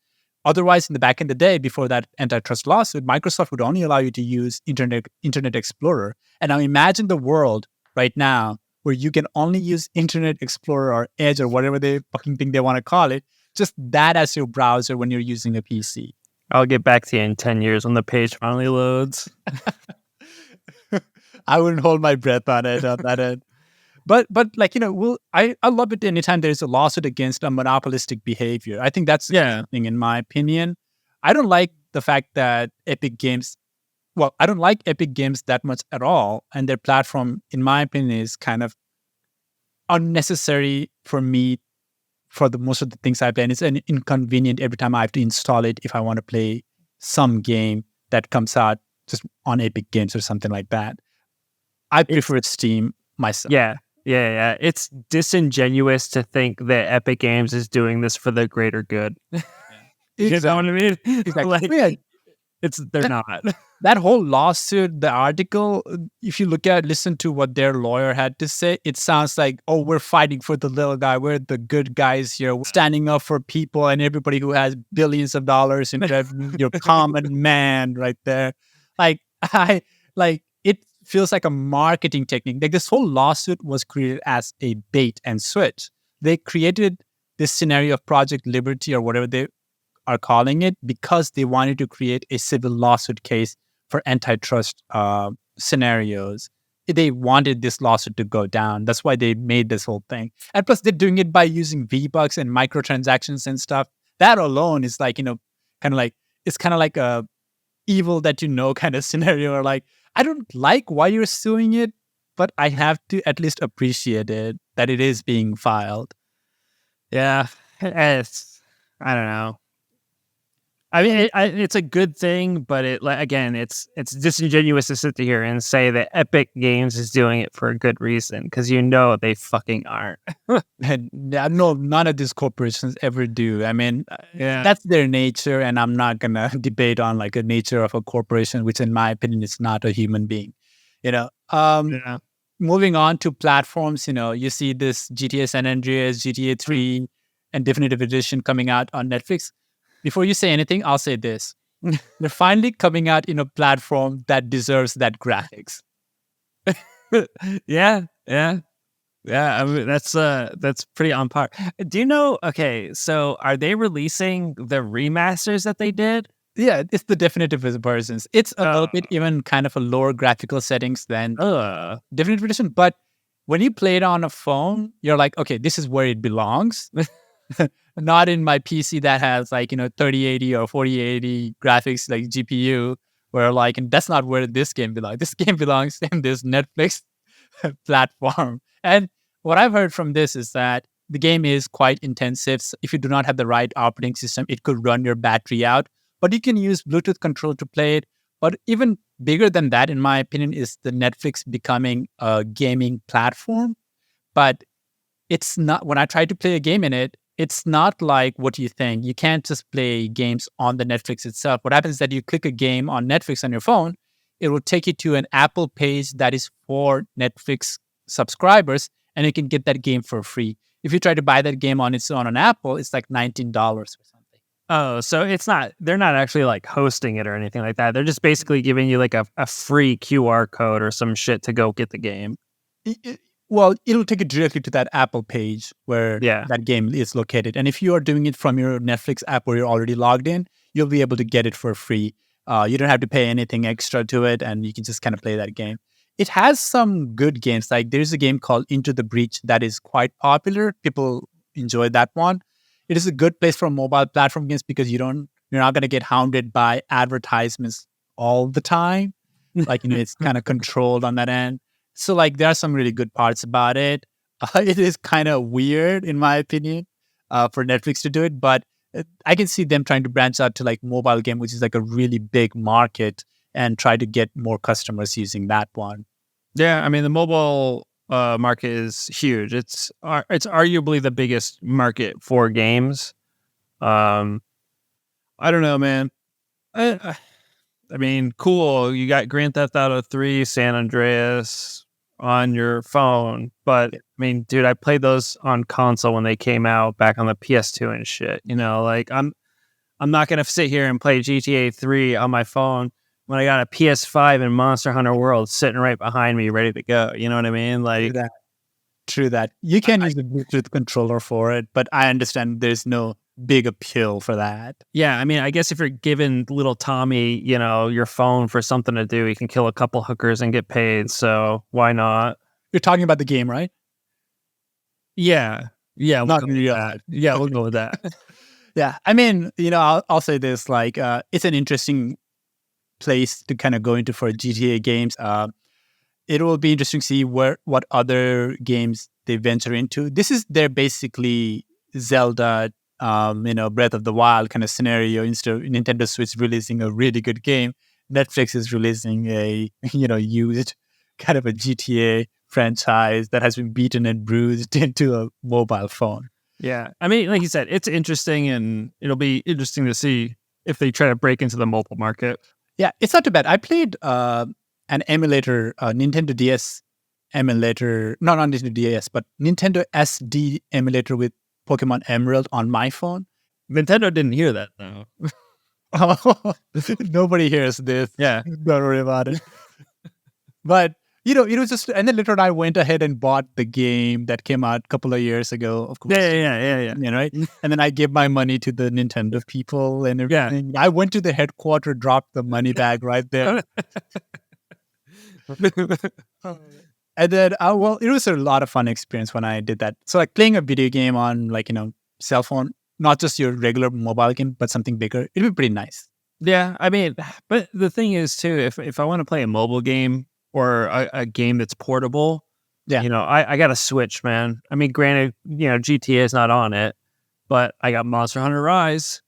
Otherwise, back in the day, before that antitrust lawsuit, Microsoft would only allow you to use Internet Explorer. And now imagine the world right now where you can only use Internet Explorer or Edge or whatever they fucking think they want to call it, just that as your browser when you're using a PC. I'll get back to you in 10 years when the page finally loads. I wouldn't hold my breath on it on that end. But like, I love it anytime there's a lawsuit against a monopolistic behavior. I think that's the thing, in my opinion. I don't like the fact that I don't like Epic Games that much at all. And their platform, in my opinion, is kind of unnecessary for me for the most of the things I play. And it's an inconvenient every time I have to install it if I want to play some game that comes out just on Epic Games or something like that. I prefer Steam myself. Yeah. It's disingenuous to think that Epic Games is doing this for the greater good. You know what I mean? Exactly. They're not. That whole lawsuit, the article, if you listen to what their lawyer had to say, it sounds like, oh, we're fighting for the little guy. We're the good guys here, we're standing up for people and everybody who has billions of dollars in revenue. You're common man right there. It feels like a marketing technique. Like, this whole lawsuit was created as a bait and switch. They created this scenario of Project Liberty or whatever they are calling it because they wanted to create a civil lawsuit case for antitrust scenarios. They wanted this lawsuit to go down. That's why they made this whole thing. And plus, they're doing it by using V-Bucks and microtransactions and stuff. That alone is like, kind of like, it's kind of like a evil that kind of scenario, or like, I don't like why you're suing it, but I have to at least appreciate it that it is being filed. Yeah, I don't know. I mean, it's a good thing, but it's disingenuous to sit here and say that Epic Games is doing it for a good reason, because they fucking aren't. And no, none of these corporations ever do. I mean, Yeah, that's their nature, and I'm not gonna debate on like a nature of a corporation, which in my opinion is not a human being. yeah. Moving on to platforms, you see this GTA San Andreas, GTA 3, and Definitive Edition coming out on Netflix. Before you say anything, I'll say this. They're finally coming out in a platform that deserves that graphics. Yeah. I mean, that's pretty on par. Do you know? Okay, so are they releasing the remasters that they did? Yeah, it's the definitive versions. It's a little bit even kind of a lower graphical settings than Definitive Edition. But when you play it on a phone, you're like, okay, this is where it belongs. Not in my PC that has 3080 or 4080 graphics like GPU, where and that's not where this game belongs. This game belongs in this Netflix platform. And what I've heard from this is that the game is quite intensive. So if you do not have the right operating system, it could run your battery out. But you can use Bluetooth control to play it. But even bigger than that, in my opinion, is the Netflix becoming a gaming platform. But it's not, when I try to play a game in it, it's not like what you think. You can't just play games on the Netflix itself. What happens is that you click a game on Netflix on your phone, it will take you to an Apple page that is for Netflix subscribers, and you can get that game for free. If you try to buy that game on its own on Apple, it's like $19 or something. Oh, so they're not actually like hosting it or anything like that. They're just basically giving you like a free QR code or some shit to go get the game. Well, it'll take you directly to that Apple page where that game is located. And if you are doing it from your Netflix app where you're already logged in, you'll be able to get it for free. You don't have to pay anything extra to it, and you can just kind of play that game. It has some good games. Like there's a game called Into the Breach that is quite popular. People enjoy that one. It is a good place for mobile platform games because you're not going to get hounded by advertisements all the time. It's kind of controlled on that end. So there are some really good parts about it. It is kind of weird, in my opinion, for Netflix to do it. But I can see them trying to branch out to mobile game, which is a really big market, and try to get more customers using that one. Yeah, I mean the mobile market is huge. It's arguably the biggest market for games. I don't know, man. I mean, cool. You got Grand Theft Auto 3, San Andreas on your phone, but I mean, dude, I played those on console when they came out back on the PS2 and shit. I'm not gonna sit here and play GTA 3 on my phone when I got a PS5 and Monster Hunter World sitting right behind me, ready to go. You know what I mean? True that. You can use the Bluetooth controller for it, but I understand there's no big appeal for that. Yeah, I mean, I guess if you're giving little Tommy, your phone for something to do, he can kill a couple hookers and get paid. So why not? You're talking about the game, right? Yeah, we'll Not go with that. Yeah, we'll go with that. Yeah, I mean, I'll say this: it's an interesting place to kind of go into for GTA games. It will be interesting to see what other games they venture into. This is their basically Zelda, Breath of the Wild kind of scenario. Instead of Nintendo Switch releasing a really good game, Netflix is releasing a used kind of a GTA franchise that has been beaten and bruised into a mobile phone. Yeah, I mean, like you said, it's interesting, and it'll be interesting to see if they try to break into the mobile market. Yeah, it's not too bad. I played an emulator, Nintendo DS emulator, not on Nintendo DS, but Nintendo SD emulator with Pokemon Emerald on my phone. Nintendo didn't hear that, though. Nobody hears this. Yeah. Don't worry about it. But, it was just, and then later on I went ahead and bought the game that came out a couple of years ago, of course. Yeah. Right? And then I gave my money to the Nintendo people and everything. Yeah. I went to the headquarters, dropped the money bag right there. And then, it was a lot of fun experience when I did that. So playing a video game on cell phone, not just your regular mobile game, but something bigger, it'd be pretty nice. Yeah, I mean, but the thing is too, if I want to play a mobile game or a game that's portable, Yeah. I got a Switch, man. I mean, granted, GTA is not on it, but I got Monster Hunter Rise.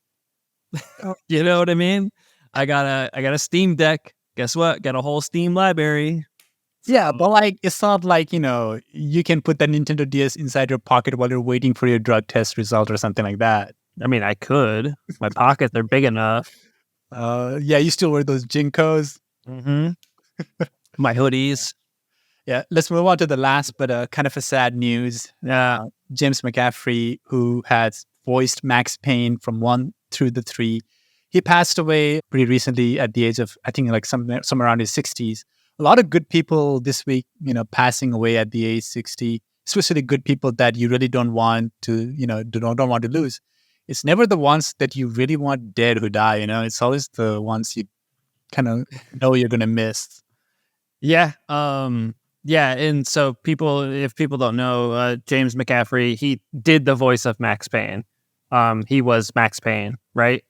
Oh. You know what I mean? I got a Steam Deck. Guess what? Got a whole Steam library. Yeah, but like it's not like, you can put the Nintendo DS inside your pocket while you're waiting for your drug test result or something like that. I mean, I could. My pockets are big enough. Yeah, you still wear those Jinkos. Mm-hmm. My hoodies. Yeah, let's move on to the last, but kind of a sad news. Yeah. James McCaffrey, who has voiced Max Payne from 1 through the 3, he passed away pretty recently at the age of, I think, like somewhere around his 60s. A lot of good people this week, passing away at the age 60, especially good people that you really don't want to, don't want to lose. It's never the ones that you really want dead who die, it's always the ones you kind of know you're going to miss. Yeah. Yeah. And so if people don't know, James McCaffrey, he did the voice of Max Payne. He was Max Payne, right?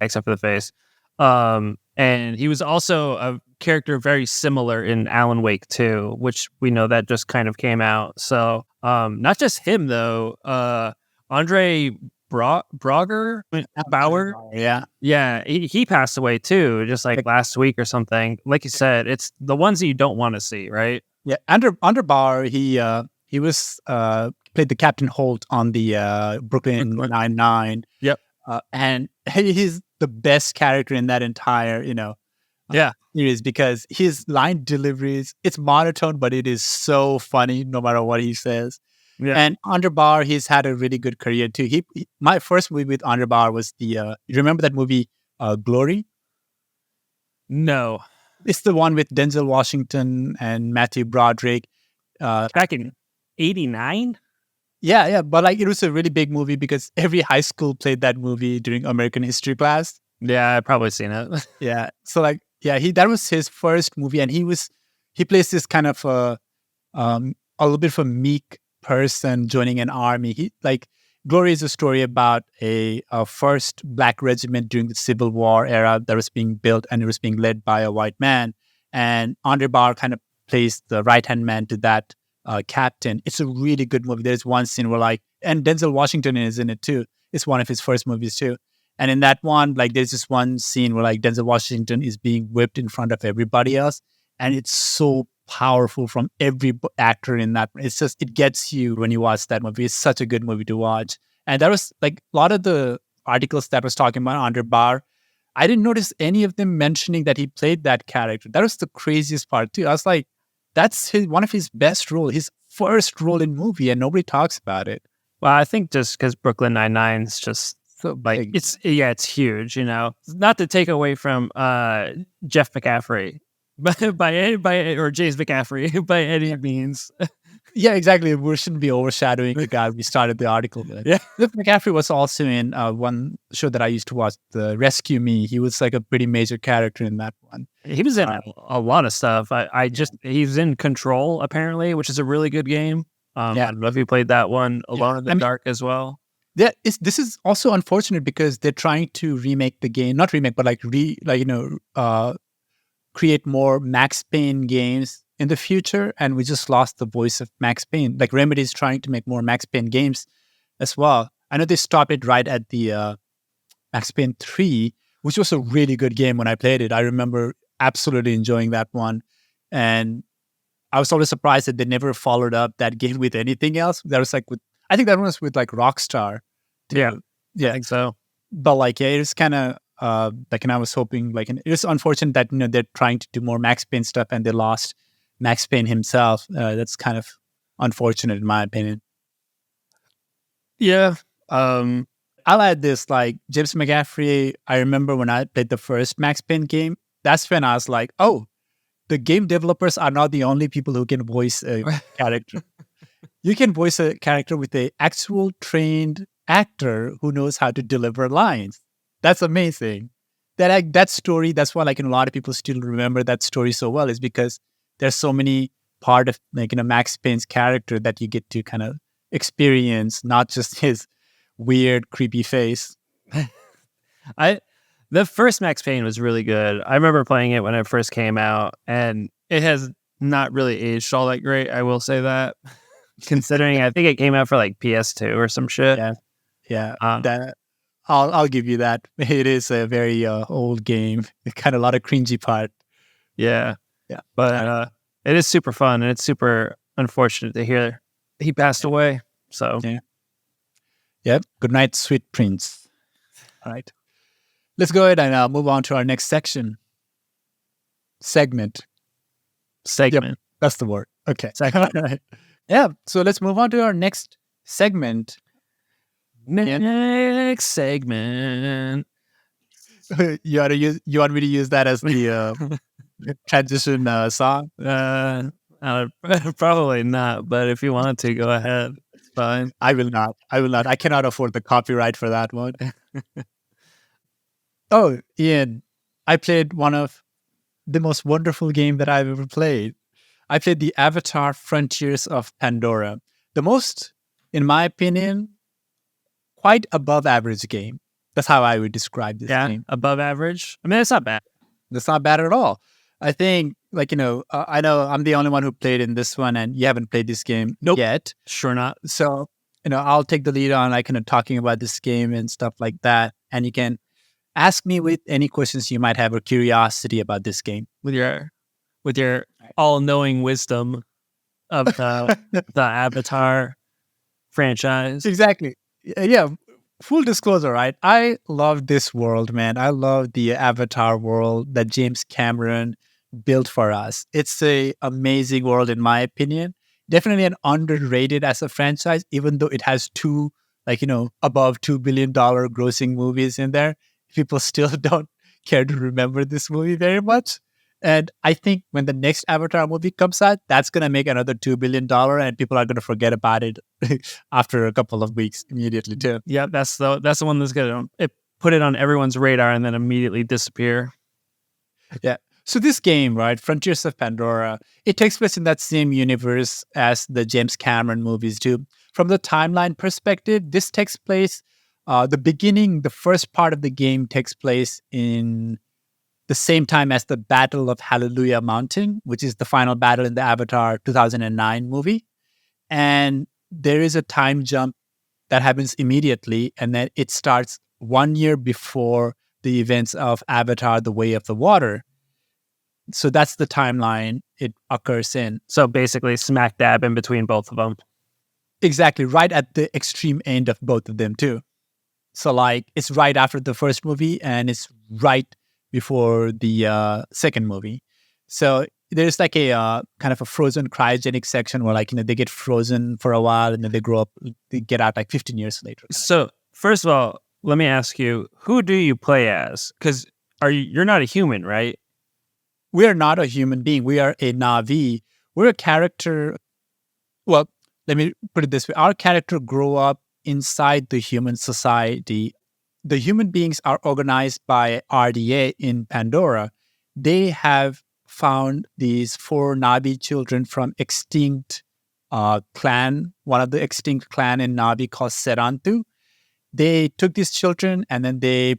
Except for the face. And he was also a character very similar in Alan Wake 2, which we know that just kind of came out. So, not just him though, Andre Braugher, Bauer. Yeah, he passed away too, just like last week or something. Like you said, it's the ones that you don't want to see, right? Yeah, Andre Bauer, he was played the Captain Holt on the Brooklyn Nine-Nine. Yep. And he's the best character in that entire, series, because his line deliveries, it's monotone, but it is so funny no matter what he says. Yeah. And Andre Bauer, he's had a really good career too. My first movie with Andre Bauer was you remember that movie Glory? No. It's the one with Denzel Washington and Matthew Broderick. Back in 89? Yeah. But like it was a really big movie because every high school played that movie during American history class. Yeah, I've probably seen it. Yeah. So like, yeah, that was his first movie, and he plays this kind of a little bit of a meek person joining an army. Glory is a story about a first black regiment during the Civil War era that was being built, and it was being led by a white man. And Andre Bauer kind of plays the right-hand man to that captain. It's a really good movie. There's one scene where and Denzel Washington is in it too. It's one of his first movies too. And in that one, there's this one scene where Denzel Washington is being whipped in front of everybody else. And it's so powerful from every actor in that. It's just, it gets you when you watch that movie. It's such a good movie to watch. And that was a lot of the articles that was talking about Andre Bauer, I didn't notice any of them mentioning that he played that character. That was the craziest part too. I was like, that's one of his best roles, his first role in movie, and nobody talks about it. Well, I think just because Brooklyn Nine-Nine is just so big. It's huge, Not to take away from Jeff McCaffrey, but or James McCaffrey by any means. Yeah, exactly. We shouldn't be overshadowing the guy we started the article with. Yeah, Jeff McCaffrey was also in one show that I used to watch, the Rescue Me. He was a pretty major character in that one. He was in a lot of stuff. He's in Control apparently, which is a really good game. I don't know if you played that one, Alone in the Dark as well. Yeah, this is also unfortunate because they're trying to remake the game, not remake, but create more Max Payne games in the future, and we just lost the voice of Max Payne. Remedy is trying to make more Max Payne games as well. I know they stopped it right at the Max Payne 3, which was a really good game when I played it. I remember absolutely enjoying that one, and I was always surprised that they never followed up that game with anything else. That was I think that one was with Rockstar. Yeah, I think so. But it was kind of and I was hoping it was unfortunate that they're trying to do more Max Payne stuff and they lost Max Payne himself. That's kind of unfortunate in my opinion. Yeah. I'll add this, James McCaffrey, I remember when I played the first Max Payne game, that's when I was like, oh, the game developers are not the only people who can voice a character. You can voice a character with an actual trained actor who knows how to deliver lines. That's amazing. That story, that's why a lot of people still remember that story so well, is because there's so many part of Max Payne's character that you get to kind of experience, not just his weird, creepy face. The first Max Payne was really good. I remember playing it when it first came out, and it has not really aged all that great. I will say that, considering I think it came out for like PS2 or some shit. Yeah. Um, That I'll give you that. It is a very old game. It kind of a lot of cringy part. yeah, Yeah. but it is super fun, and it's super unfortunate to hear he passed away. So Yeah. Yep. Good night, sweet prince. All right. Let's go ahead and move on to our next section. Segment. segment. That's the word. Okay. Segment. All right. Yeah. So let's move on to our next segment. Next segment. You want me to use that as the transition song? Probably not, but if you wanted to, go ahead. It's fine. I will not. I cannot afford the copyright for that one. Oh, Ian, I played one of the most wonderful game that I've ever played. I played the Avatar Frontiers of Pandora. The most, in my opinion, quite above average game. That's how I would describe this game. Above average. I mean, it's not bad. That's not bad at all. I think, I know I'm the only one who played in this one, and you haven't played this game yet. Sure not. So, I'll take the lead on talking about this game and stuff like that. And you can ask me with any questions you might have or curiosity about this game. With your all-knowing wisdom of the Avatar franchise. Exactly. Yeah. Full disclosure, right? I love this world, man. I love the Avatar world that James Cameron built for us. It's a amazing world, in my opinion. Definitely an underrated as a franchise, even though it has two, above $2 billion grossing movies in there. People still don't care to remember this movie very much. And I think when the next Avatar movie comes out, that's going to make another $2 billion and people are going to forget about it after a couple of weeks immediately too. Yeah, that's the one that's going to put it on everyone's radar and then immediately disappear. Yeah. So this game, right, Frontiers of Pandora, it takes place in that same universe as the James Cameron movies do. From the timeline perspective, this takes place, the first part of the game takes place in the same time as the Battle of Hallelujah Mountain, which is the final battle in the Avatar 2009 movie. And there is a time jump that happens immediately, and then it starts 1 year before the events of Avatar, The Way of the Water. So that's the timeline it occurs in. So basically smack dab in between both of them. Exactly, right at the extreme end of both of them too. So it's right after the first movie and it's right before the second movie. So there's a kind of a frozen cryogenic section where they get frozen for a while and then they grow up, they get out 15 years later. So first of all, let me ask you, who do you play as? Because you're not a human, right? We are not a human being. We are a Na'vi. We're a character. Well, let me put it this way. Our character grew up inside the human society. The human beings are organized by RDA in Pandora. They have found these 4 Na'vi children from extinct clan, one of the extinct clan in Na'vi called Serantu. They took these children and then they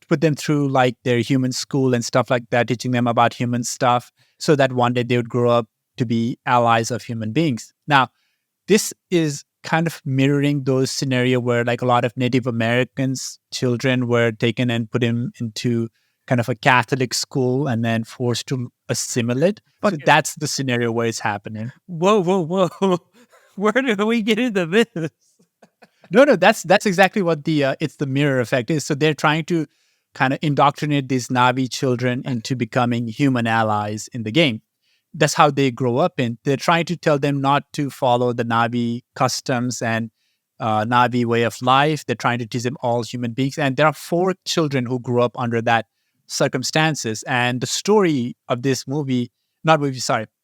put them through their human school and stuff like that, teaching them about human stuff so that one day they would grow up to be allies of human beings. Now, this is kind of mirroring those scenario where a lot of Native Americans children were taken and put into kind of a Catholic school and then forced to assimilate. So that's the scenario where it's happening. Whoa. Where do we get into this? No, that's exactly what it's the mirror effect is. So they're trying to kind of indoctrinate these Na'vi children into becoming human allies in the game. That's how they grow up in. They're trying to tell them not to follow the Na'vi customs and Na'vi way of life. They're trying to teach them all human beings. And there are 4 children who grew up under that circumstances. And the story of this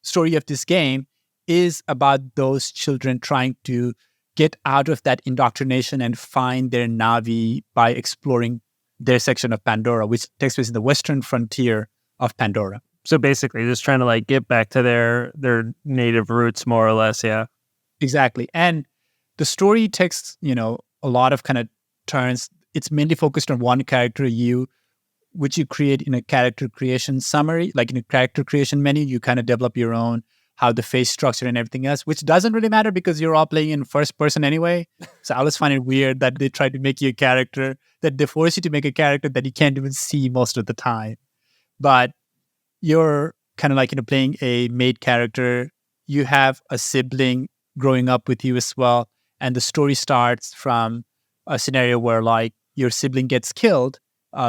story of this game is about those children trying to get out of that indoctrination and find their Na'vi by exploring their section of Pandora, which takes place in the western frontier of Pandora. So basically just trying to get back to their native roots, more or less. Yeah, exactly. And the story takes, a lot of kind of turns. It's mainly focused on one character, you, which you create in a character creation summary, like in a character creation menu. You kind of develop your own, how the face structure and everything else, which doesn't really matter because you're all playing in first person anyway. So I always find it weird that they try to make you a character, that they force you to make a character that you can't even see most of the time. But you're kind of like, playing a maid character. You have a sibling growing up with you as well. And the story starts from a scenario where like your sibling gets killed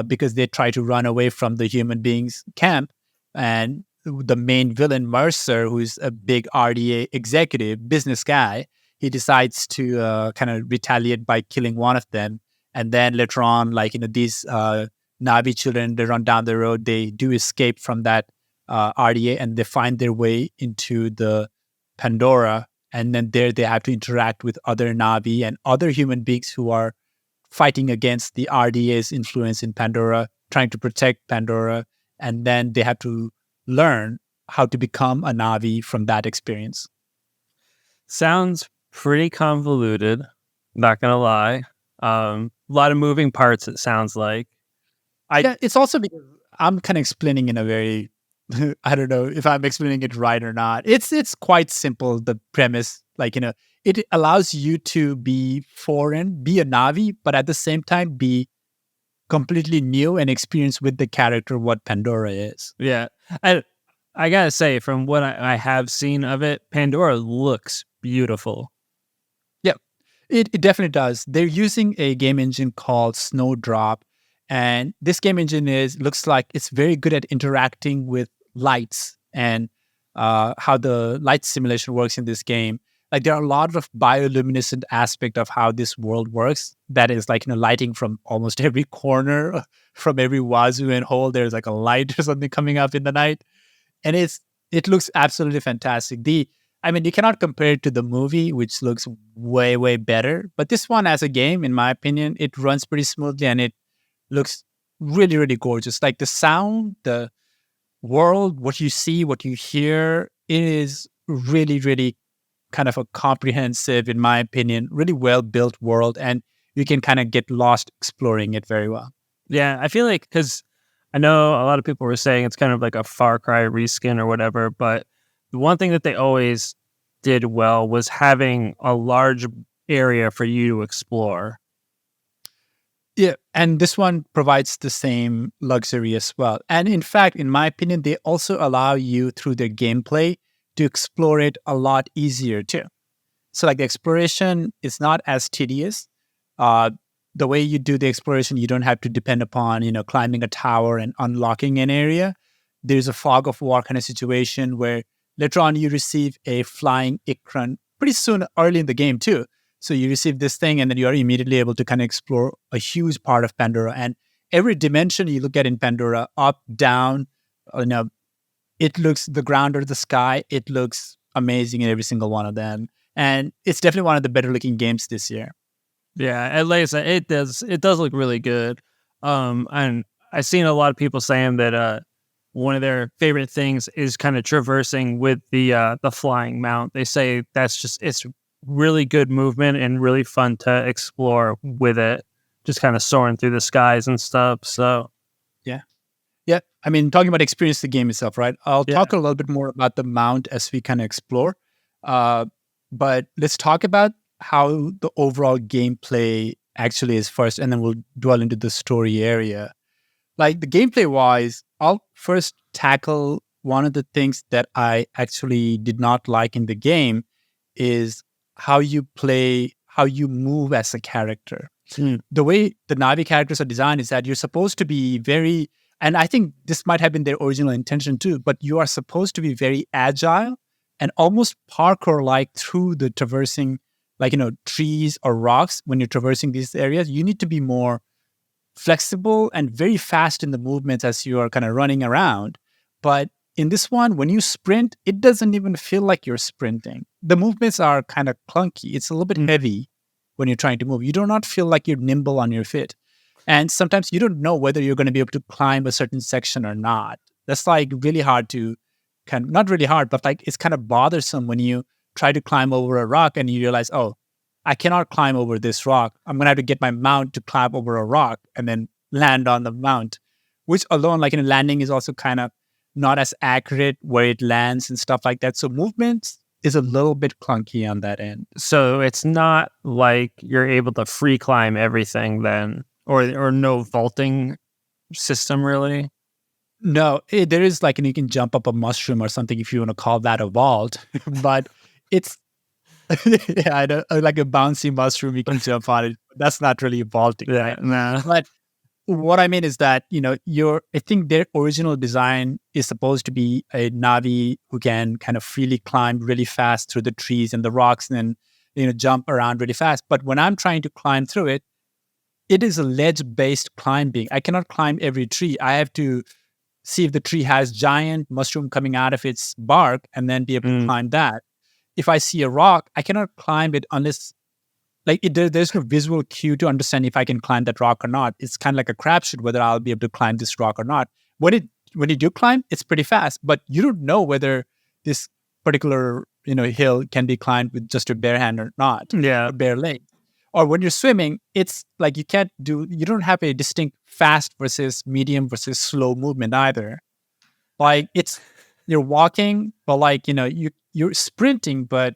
because they try to run away from the human beings camp. And the main villain, Mercer, who's a big RDA executive, business guy, he decides to kind of retaliate by killing one of them. And then later on, like, these Navi children, they run down the road, they do escape from that RDA and they find their way into the Pandora. And then there they have to interact with other Navi and other human beings who are fighting against the RDA's influence in Pandora, trying to protect Pandora. And then they have to learn how to become a Navi from that experience. Sounds pretty convoluted, not going to lie. A lot of moving parts, it sounds like. Yeah, it's also because I'm kind of explaining in a very, I don't know if I'm explaining it right or not. It's quite simple, the premise. Like, it allows you to be foreign, be a Navi, but at the same time be completely new and experience with the character what Pandora is. Yeah. I gotta say, from what I have seen of it, Pandora looks beautiful. Yeah, it definitely does. They're using a game engine called Snowdrop. And this game engine looks like it's very good at interacting with lights and how the light simulation works in this game. Like, there are a lot of bioluminescent aspect of how this world works. That is like, lighting from almost every corner, from every wazoo and hole. There's like a light or something coming up in the night. And it looks absolutely fantastic. You cannot compare it to the movie, which looks way, way better. But this one as a game, in my opinion, it runs pretty smoothly and it looks really, really gorgeous. Like the sound, the world, what you see, what you hear, it is really, really kind of a comprehensive, in my opinion, really well-built world. And you can kind of get lost exploring it very well. Yeah, I feel like, because I know a lot of people were saying it's kind of like a Far Cry reskin or whatever, but the one thing that they always did well was having a large area for you to explore. Yeah, and this one provides the same luxury as well. And in fact, in my opinion, they also allow you through their gameplay to explore it a lot easier too. So like the exploration is not as tedious. The way you do the exploration, you don't have to depend upon, climbing a tower and unlocking an area. There's a fog of war kind of situation where later on you receive a flying Ikran pretty soon, early in the game too. So you receive this thing and then you are immediately able to kind of explore a huge part of Pandora. And every dimension you look at in Pandora, up, down, it looks, the ground or the sky, it looks amazing in every single one of them. And it's definitely one of the better looking games this year. Yeah, at least it does look really good. And I've seen a lot of people saying that one of their favorite things is kind of traversing with the flying mount. They say it's really good movement and really fun to explore with it, just kind of soaring through the skies and stuff. So yeah, talking about experience the game itself, right? I'll talk a little bit more about the mount as we kind of explore, but let's talk about how the overall gameplay actually is first, and then we'll dwell into the story area. Like the gameplay wise, I'll first tackle one of the things that I actually did not like in the game is how you play, how you move as a character. The way the Navi characters are designed is that you're supposed to be very, and I think this might have been their original intention too, but you are supposed to be very agile and almost parkour-like through the traversing, like, trees or rocks. When you're traversing these areas, you need to be more flexible and very fast in the movements as you are kind of running around. But in this one, when you sprint, it doesn't even feel like you're sprinting. The movements are kind of clunky. It's a little bit heavy when you're trying to move. You do not feel like you're nimble on your feet. And sometimes you don't know whether you're going to be able to climb a certain section or not. That's like really hard to not really hard, but like it's kind of bothersome when you try to climb over a rock and you realize, oh, I cannot climb over this rock. I'm going to have to get my mount to climb over a rock and then land on the mount. which alone, like in landing, is also kind of not as accurate where it lands and stuff like that. So movement is a little bit clunky on that end. So it's not like you're able to free climb everything then, or no vaulting system really. No, there is like, and you can jump up a mushroom or something if you want to call that a vault, but it's yeah, I don't, like a bouncy mushroom you can jump on it. That's not really vaulting, right? Nah. But what I mean is that, I think their original design is supposed to be a Navi who can kind of freely climb really fast through the trees and the rocks and then, jump around really fast. But when I'm trying to climb through it, it is a ledge-based climbing. I cannot climb every tree. I have to see if the tree has giant mushroom coming out of its bark and then be able to climb that. If I see a rock, I cannot climb it unless there's no visual cue to understand if I can climb that rock or not. It's kind of like a crapshoot whether I'll be able to climb this rock or not. When you do climb, it's pretty fast, but you don't know whether this particular hill can be climbed with just a bare hand or not. Yeah, a bare leg. Or when you're swimming, it's like you don't have a distinct fast versus medium versus slow movement either. Like you're walking, but you're sprinting, but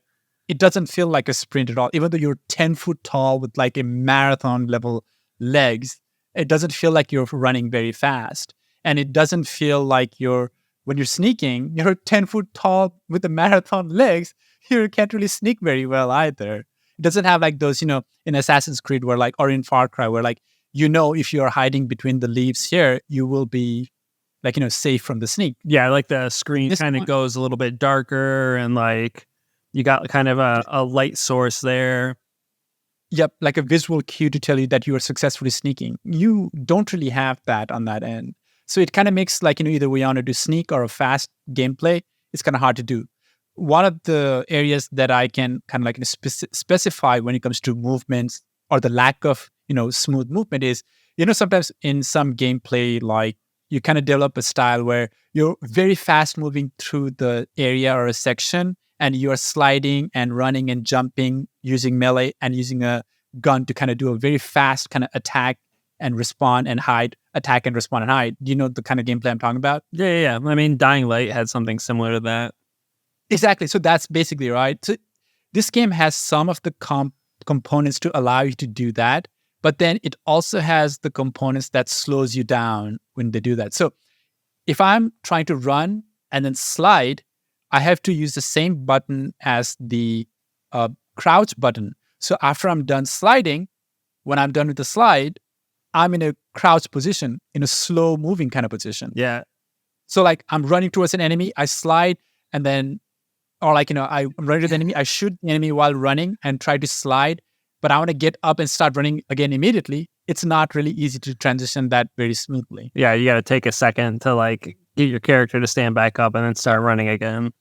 it doesn't feel like a sprint at all. Even though you're 10 foot tall with like a marathon level legs, it doesn't feel like you're running very fast. And it doesn't feel like when you're sneaking, you're 10 foot tall with the marathon legs, you can't really sneak very well either. It doesn't have like those, in Assassin's Creed or in Far Cry where if you're hiding between the leaves here, you will be safe from the sneak. Yeah, like the screen kind of goes a little bit darker and like you got kind of a light source there. Yep, like a visual cue to tell you that you are successfully sneaking. You don't really have that on that end. So it kind of makes either we want to do sneak or a fast gameplay, it's kind of hard to do. One of the areas that I can kind of specify when it comes to movements or the lack of, smooth movement is, sometimes in some gameplay, you kind of develop a style where you're very fast moving through the area or a section and you're sliding and running and jumping using melee and using a gun to kind of do a very fast kind of attack and respond and hide, attack and respond and hide. Do you know the kind of gameplay I'm talking about? Yeah. I mean, Dying Light had something similar to that. Exactly. So that's basically right. So this game has some of the components to allow you to do that, but then it also has the components that slows you down when they do that. So if I'm trying to run and then slide, I have to use the same button as the crouch button. So after I'm done sliding, when I'm done with the slide, I'm in a crouch position, in a slow moving kind of position. Yeah. So I'm running towards an enemy, I slide, and then I'm running to the enemy, I shoot the enemy while running and try to slide, but I want to get up and start running again immediately. It's not really easy to transition that very smoothly. Yeah, you got to take a second to get your character to stand back up and then start running again.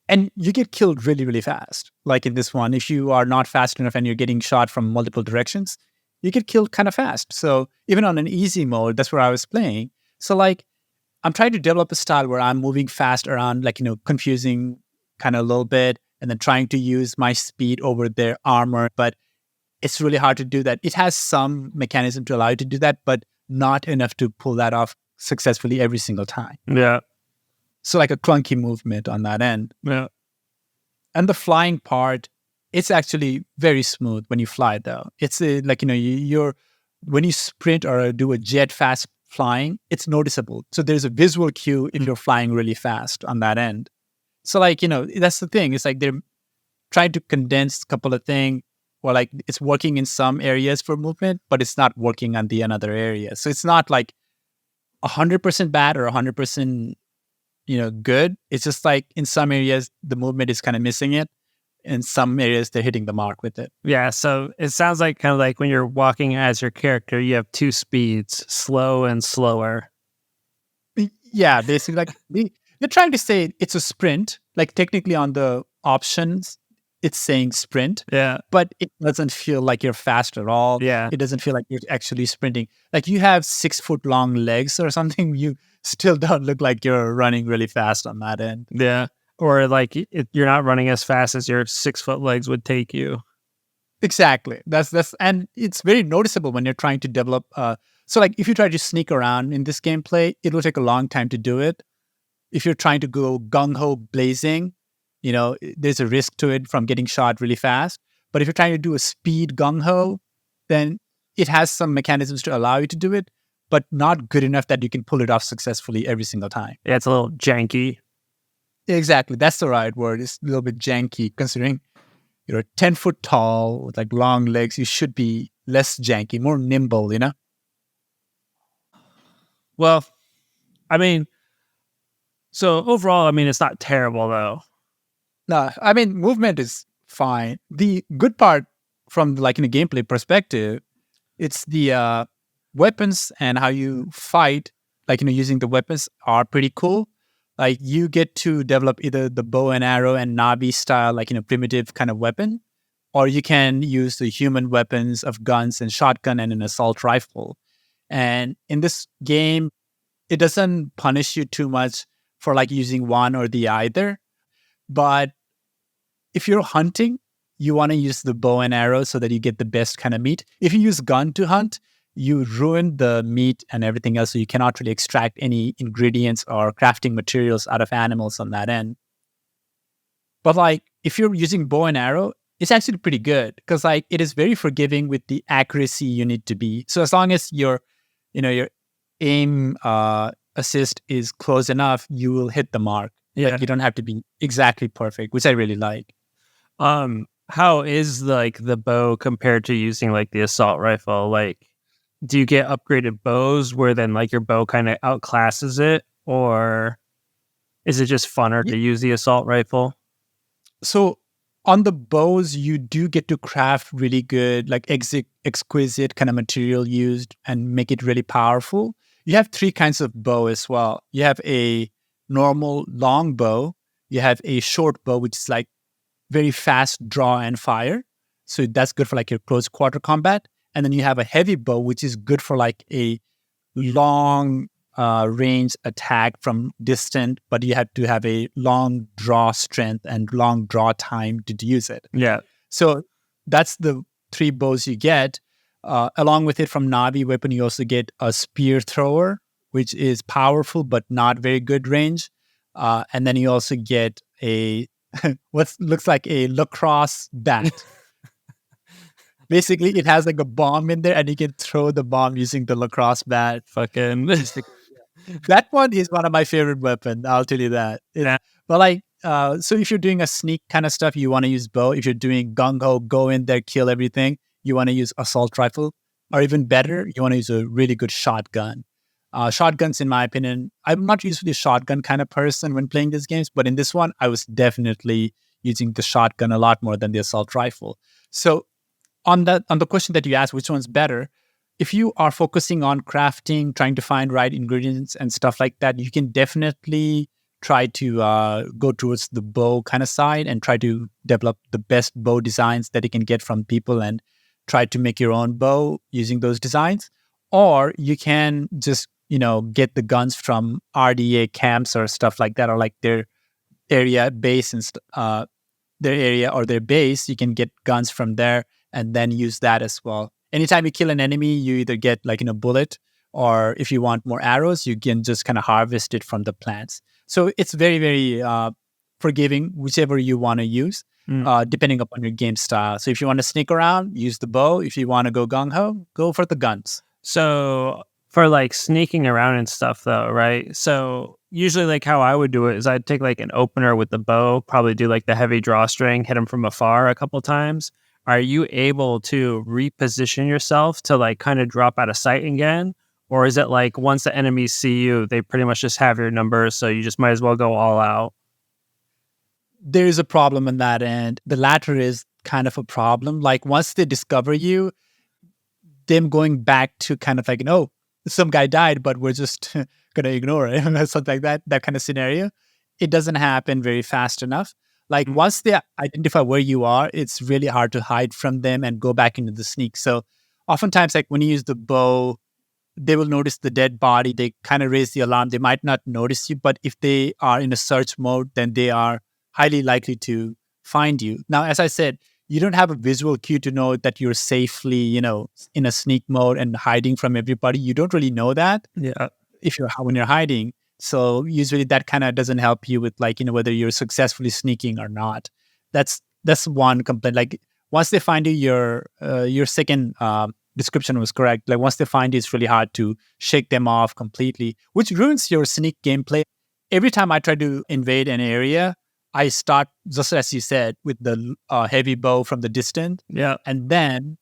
And you get killed really, really fast. Like in this one, if you are not fast enough and you're getting shot from multiple directions, you get killed kind of fast. So even on an easy mode, that's where I was playing. So I'm trying to develop a style where I'm moving fast around, confusing kind of a little bit, and then trying to use my speed over their armor. But it's really hard to do that. It has some mechanism to allow you to do that, but not enough to pull that off successfully every single time. Yeah. So a clunky movement on that end. Yeah. And the flying part, it's actually very smooth when you fly though. It's you're when you sprint or do a jet fast flying, it's noticeable. So there's a visual cue if you're flying really fast on that end. So that's the thing. It's they're trying to condense a couple of things, or it's working in some areas for movement, but it's not working on the another area. So it's not 100% bad or 100% good. It's just in some areas the movement is kind of missing it. In some areas they're hitting the mark with it. Yeah, so it sounds like kind of like when you're walking as your character, you have two speeds, slow and slower. Yeah, basically they're trying to say it's a sprint. Technically on the options, it's saying sprint. Yeah. But it doesn't feel like you're fast at all. Yeah. It doesn't feel like you're actually sprinting. You have 6 foot long legs or something. You still don't look like you're running really fast on that end. Yeah. Or you're not running as fast as your 6 foot legs would take you. Exactly. That's and it's very noticeable when you're trying to develop a So like if you try to sneak around in this gameplay, it will take a long time to do it. If you're trying to go gung-ho blazing, there's a risk to it from getting shot really fast. But if you're trying to do a speed gung-ho, then it has some mechanisms to allow you to do it, but not good enough that you can pull it off successfully every single time. Yeah, it's a little janky. Exactly. That's the right word. It's a little bit janky considering you're 10 foot tall with like long legs. You should be less janky, more nimble, Well, I mean, so overall, I mean, it's not terrible though. No, I mean, movement is fine. The good part from like in a gameplay perspective, it's the weapons and how you fight, like, using the weapons are pretty cool. Like you get to develop either the bow and arrow and Navi style, like, primitive kind of weapon, or you can use the human weapons of guns and shotgun and an assault rifle. And in this game, it doesn't punish you too much for like using one or the either. But if you're hunting, you want to use the bow and arrow so that you get the best kind of meat. If you use gun to hunt, you ruin the meat and everything else, so you cannot really extract any ingredients or crafting materials out of animals on that end. But like if you're using bow and arrow, it's actually pretty good because like it is very forgiving with the accuracy you need to be. So as long as your aim assist is close enough, you will hit the mark. Yeah, like, you don't have to be exactly perfect, which I really like. How is like the bow compared to using like the assault rifle? Like, do you get upgraded bows where then like your bow kind of outclasses it, or is it just funner to use the assault rifle? So on the bows, you do get to craft really good, like exquisite kind of material used and make it really powerful. You have 3 kinds of bow as well. You have a normal long bow. You have a short bow, which is like very fast draw and fire. So that's good for like your close quarter combat. And then you have a heavy bow, which is good for like a long range attack from distant, but you have to have a long draw strength and long draw time to use it. Yeah. So that's the 3 bows you get. Along with it from Navi weapon, you also get a spear thrower, which is powerful but not very good range. And then you also get a what looks like a lacrosse bat. Basically, it has like a bomb in there, and you can throw the bomb using the lacrosse bat. Fucking That one is one of my favorite weapons. I'll tell you that. Yeah. But like, so if you're doing a sneak kind of stuff, you want to use bow. If you're doing gung ho, go in there, kill everything, you want to use assault rifle, or even better, you want to use a really good shotgun. Shotguns, in my opinion, I'm not usually a shotgun kind of person when playing these games, but in this one, I was definitely using the shotgun a lot more than the assault rifle. So on the question that you asked, which one's better? If you are focusing on crafting, trying to find right ingredients and stuff like that, you can definitely try to go towards the bow kind of side and try to develop the best bow designs that you can get from people and try to make your own bow using those designs. Or you can just, get the guns from RDA camps or stuff like that, or like their area base and their area or their base. You can get guns from there and then use that as well. Anytime you kill an enemy, you either get like a bullet, or if you want more arrows, you can just kind of harvest it from the plants. So it's very, very forgiving, whichever you want to use, depending upon your game style. So if you want to sneak around, use the bow. If you want to go gung-ho, go for the guns. So for like sneaking around and stuff though, right? So usually like how I would do it is I'd take like an opener with the bow, probably do like the heavy drawstring, hit them from afar a couple times. Are you able to reposition yourself to like kind of drop out of sight again? Or is it like once the enemies see you, they pretty much just have your numbers, so you just might as well go all out? There is a problem on that end. The latter is kind of a problem. Like once they discover you, them going back to kind of like, some guy died, but we're just going to ignore it, something like that kind of scenario. It doesn't happen very fast enough. Like once they identify where you are, it's really hard to hide from them and go back into the sneak. So oftentimes, like when you use the bow, they will notice the dead body. They kind of raise the alarm. They might not notice you, but if they are in a search mode, then they are highly likely to find you. Now, as I said, you don't have a visual cue to know that you're safely, in a sneak mode and hiding from everybody. You don't really know that Yeah. when you're hiding. So usually that kind of doesn't help you with whether you're successfully sneaking or not. That's one complaint. Like once they find you, your second description was correct. Like once they find you, it's really hard to shake them off completely, which ruins your sneak gameplay. Every time I try to invade an area, I start, just as you said, with the heavy bow from the distance. Yeah. And then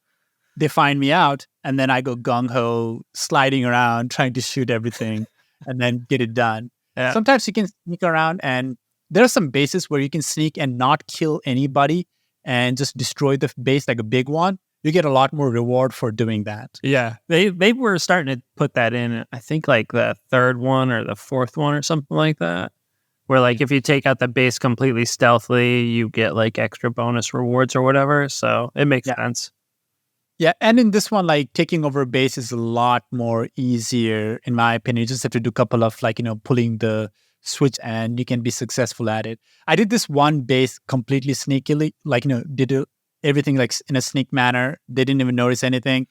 they find me out, and then I go gung-ho, sliding around, trying to shoot everything, and then get it done. Yeah. Sometimes you can sneak around, and there are some bases where you can sneak and not kill anybody and just destroy the base like a big one. You get a lot more reward for doing that. Yeah. They were starting to put that in, I think like the third one or the fourth one or something like that. Where like if you take out the base completely stealthily, you get like extra bonus rewards or whatever. So it makes sense. Yeah, and in this one, like taking over a base is a lot more easier, in my opinion. You just have to do a couple of pulling the switch and you can be successful at it. I did this one base completely sneakily, everything like in a sneak manner. They didn't even notice anything.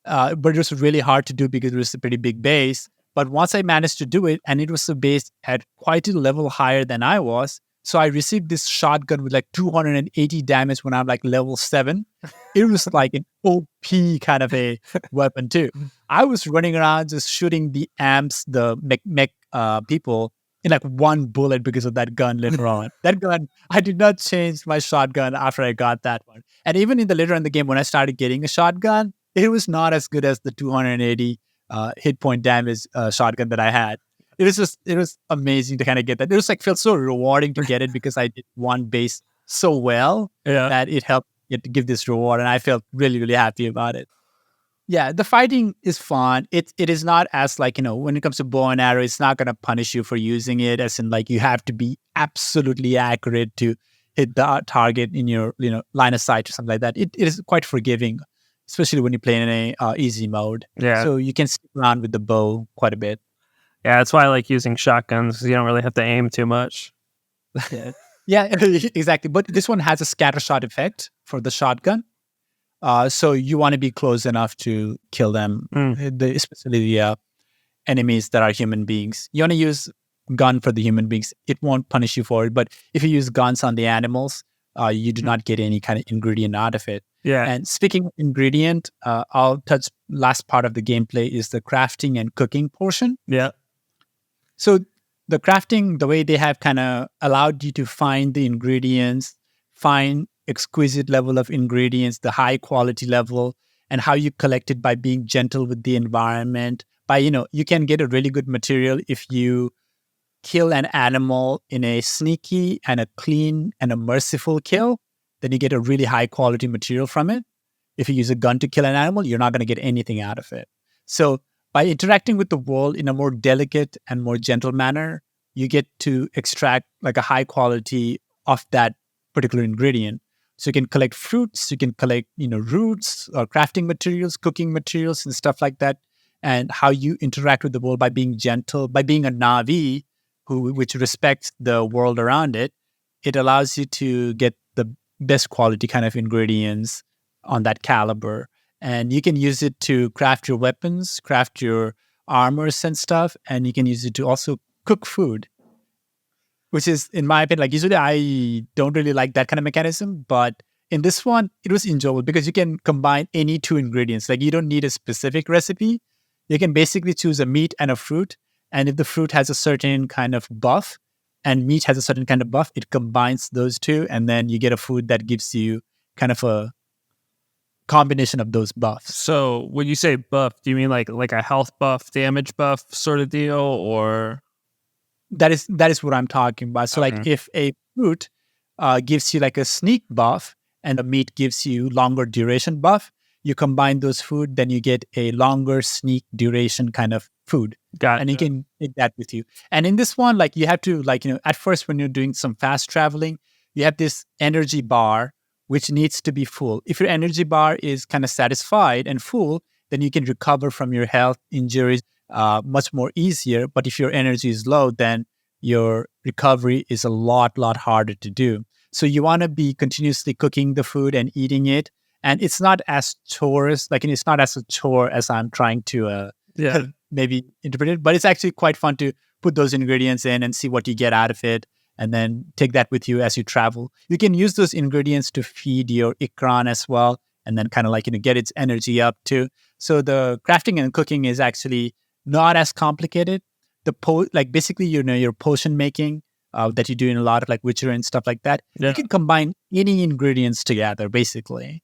But it was really hard to do because it was a pretty big base. But once I managed to do it, and it was a base at quite a level higher than I was, so I received this shotgun with like 280 damage when I'm like level 7. It was like an OP kind of a weapon too. I was running around just shooting the amps, the mech people in like one bullet because of that gun later on. That gun, I did not change my shotgun after I got that one. And even in the later in the game when I started getting a shotgun, it was not as good as the 280 hit point damage shotgun that I had. It was amazing to kind of get that. It was felt so rewarding to get it because I did one base so well that it helped get to give this reward, and I felt really, really happy about it. Yeah, the fighting is fun. It is not as when it comes to bow and arrow, it's not going to punish you for using it, as in you have to be absolutely accurate to hit the target in your line of sight or something like that. It is quite forgiving, especially when you play in a easy mode. Yeah. So you can stick around with the bow quite a bit. Yeah, that's why I like using shotguns because you don't really have to aim too much. Yeah, exactly. But this one has a scatter shot effect for the shotgun. So you want to be close enough to kill them, especially the enemies that are human beings. You want to use gun for the human beings. It won't punish you for it. But if you use guns on the animals, you do not get any kind of ingredient out of it. Yeah. And speaking of ingredient, I'll touch last part of the gameplay is the crafting and cooking portion. Yeah. So the crafting, the way they have kind of allowed you to find the ingredients, find exquisite level of ingredients, the high quality level, and how you collect it by being gentle with the environment. You can get a really good material if you kill an animal in a sneaky and a clean and a merciful kill, then you get a really high quality material from it. If you use a gun to kill an animal, you're not going to get anything out of it. So by interacting with the world in a more delicate and more gentle manner, you get to extract a high quality of that particular ingredient. So you can collect fruits, you can collect, roots or crafting materials, cooking materials and stuff like that. And how you interact with the world by being gentle, by being a Navi which respects the world around it, it allows you to get the best quality kind of ingredients on that caliber. And you can use it to craft your weapons, craft your armors and stuff. And you can use it to also cook food, which is, in my opinion, usually I don't really like that kind of mechanism. But in this one, it was enjoyable because you can combine any 2 ingredients. You don't need a specific recipe. You can basically choose a meat and a fruit. And if the fruit has a certain kind of buff and meat has a certain kind of buff, it combines those 2. And then you get a food that gives you kind of a combination of those buffs. So when you say buff, do you mean like a health buff, damage buff sort of deal, or? That is what I'm talking about. So if a fruit gives you a sneak buff and a meat gives you longer duration buff, you combine those food, then you get a longer sneak duration kind of food. Got it. And you can take that with you. And in this one, you have to at first when you're doing some fast traveling, you have this energy bar which needs to be full. If your energy bar is kind of satisfied and full, then you can recover from your health injuries much more easier. But if your energy is low, then your recovery is a lot harder to do. So you want to be continuously cooking the food and eating it. And it's not as chores, like it's not as a chore as I'm trying to maybe interpret it, but it's actually quite fun to put those ingredients in and see what you get out of it, and then take that with you as you travel. You can use those ingredients to feed your ikran as well, and then kind of like, get its energy up too. So the crafting and cooking is actually not as complicated. Like basically, your potion making that you do in a lot of like Witcher and stuff like that, you can combine any ingredients together, basically.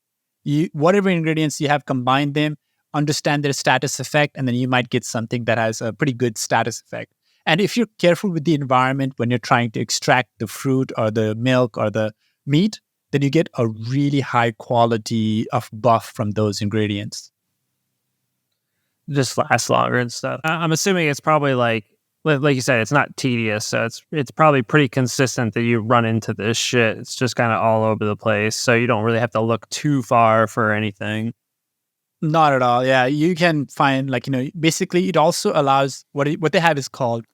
Whatever ingredients you have, combine them, understand their status effect, and then you might get something that has a pretty good status effect. And if you're careful with the environment when you're trying to extract the fruit or the milk or the meat, then you get a really high quality of buff from those ingredients. Just lasts longer and stuff. I'm assuming it's probably like you said, it's not tedious, so it's probably pretty consistent that you run into this shit. It's just kind of all over the place, so you don't really have to look too far for anything. Not at all. Yeah, you can find like, basically it also allows what they have is called,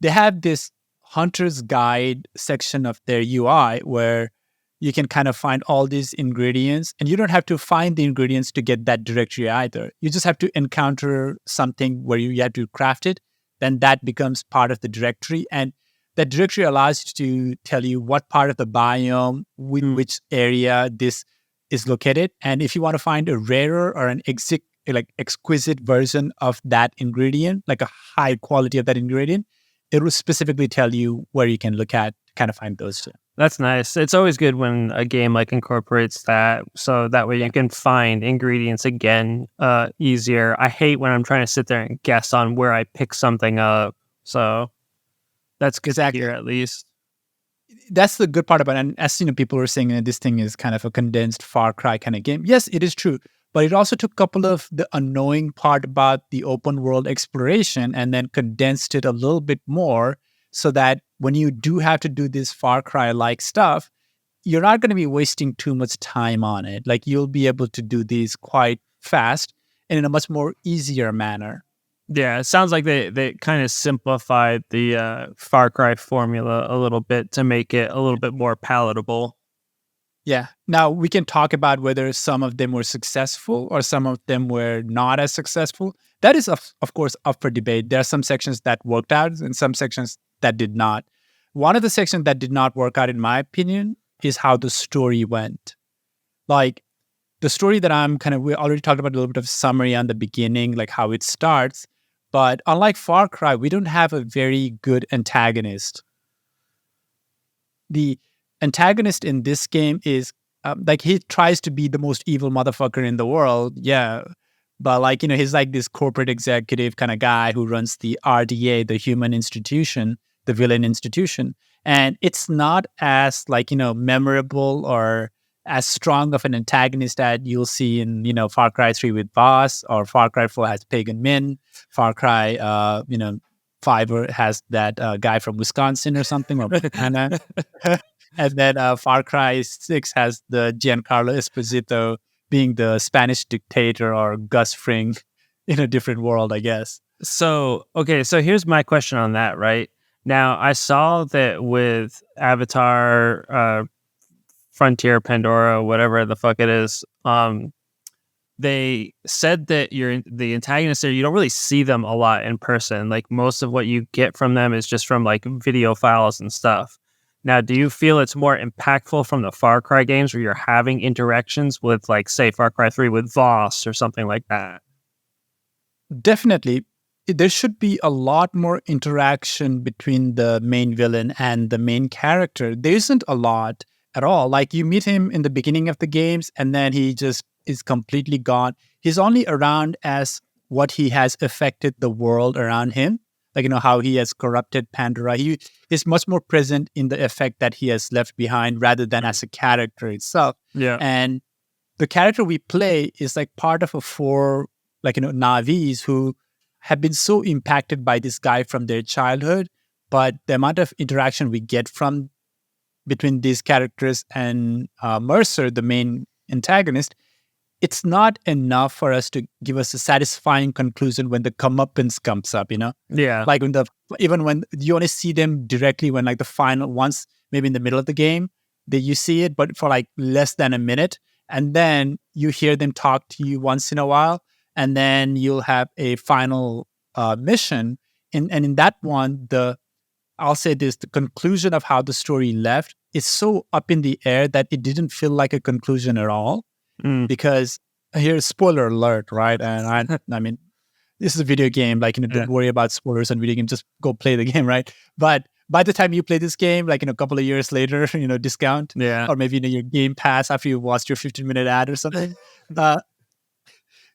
they have this hunter's guide section of their UI where you can kind of find all these ingredients, and you don't have to find the ingredients to get that directory either. You just have to encounter something where you have to craft it, then that becomes part of the directory. And that directory allows you to tell you what part of the biome, which area this is located. And if you want to find a rarer or an exquisite version of that ingredient, like a high quality of that ingredient, it will specifically tell you where you can look at to kind of find those two. That's nice. It's always good when a game like incorporates that, so that way you can find ingredients again easier. I hate when I'm trying to sit there and guess on where I pick something up. So that's good to hear, at least. That's the good part about it. And as people were saying that this thing is kind of a condensed Far Cry kind of game. Yes, it is true. But it also took a couple of the annoying part about the open world exploration and then condensed it a little bit more, so that when you do have to do this Far Cry-like stuff, you're not going to be wasting too much time on it. Like, you'll be able to do these quite fast and in a much more easier manner. Yeah, it sounds like they kind of simplified the Far Cry formula a little bit to make it a little bit more palatable. Yeah. Now, we can talk about whether some of them were successful or some of them were not as successful. That is, of course, up for debate. There are some sections that worked out and some sections that did not. One of the sections that did not work out, in my opinion, is how the story went. Like, the story that we already talked about a little bit of summary on the beginning, like how it starts. But unlike Far Cry, we don't have a very good antagonist. The antagonist in this game is he tries to be the most evil motherfucker in the world, yeah, but he's like this corporate executive kind of guy who runs the RDA, the human institution, the villain institution, and it's not as memorable or as strong of an antagonist that you'll see in Far Cry 3 with Boss, or Far Cry 4 has Pagan Min, Far Cry 5 has that guy from Wisconsin or something, or and then Far Cry 6 has the Giancarlo Esposito being the Spanish dictator, or Gus Fring in a different world, I guess. So here's my question on that, right? Now, I saw that with Avatar, Frontier, Pandora, whatever the fuck it is, they said that the antagonists there, you don't really see them a lot in person. Like, most of what you get from them is just from like video files and stuff. Now, do you feel it's more impactful from the Far Cry games where you're having interactions with, like, say, Far Cry 3 with Voss or something like that? Definitely. There should be a lot more interaction between the main villain and the main character. There isn't a lot at all. Like, you meet him in the beginning of the games, and then he just is completely gone. He's only around as what he has affected the world around him. Like, how he has corrupted Pandora. He is much more present in the effect that he has left behind rather than as a character itself. Yeah. And the character we play is like part of a four, Navis who have been so impacted by this guy from their childhood. But the amount of interaction we get from between these characters and Mercer, the main antagonist, it's not enough for us to give us a satisfying conclusion when the comeuppance comes up, Yeah. Like even when you only see them directly when the final, once maybe in the middle of the game, that you see it, but for like less than a minute. And then you hear them talk to you once in a while. And then you'll have a final mission. And in that one, I'll say this, the conclusion of how the story left is so up in the air that it didn't feel like a conclusion at all. Because here's spoiler alert, right? And I mean, this is a video game, like, don't worry about spoilers on video games, just go play the game, right? But by the time you play this game, like, a couple of years later, discount, or maybe, your Game Pass after you watched your 15-minute ad or something,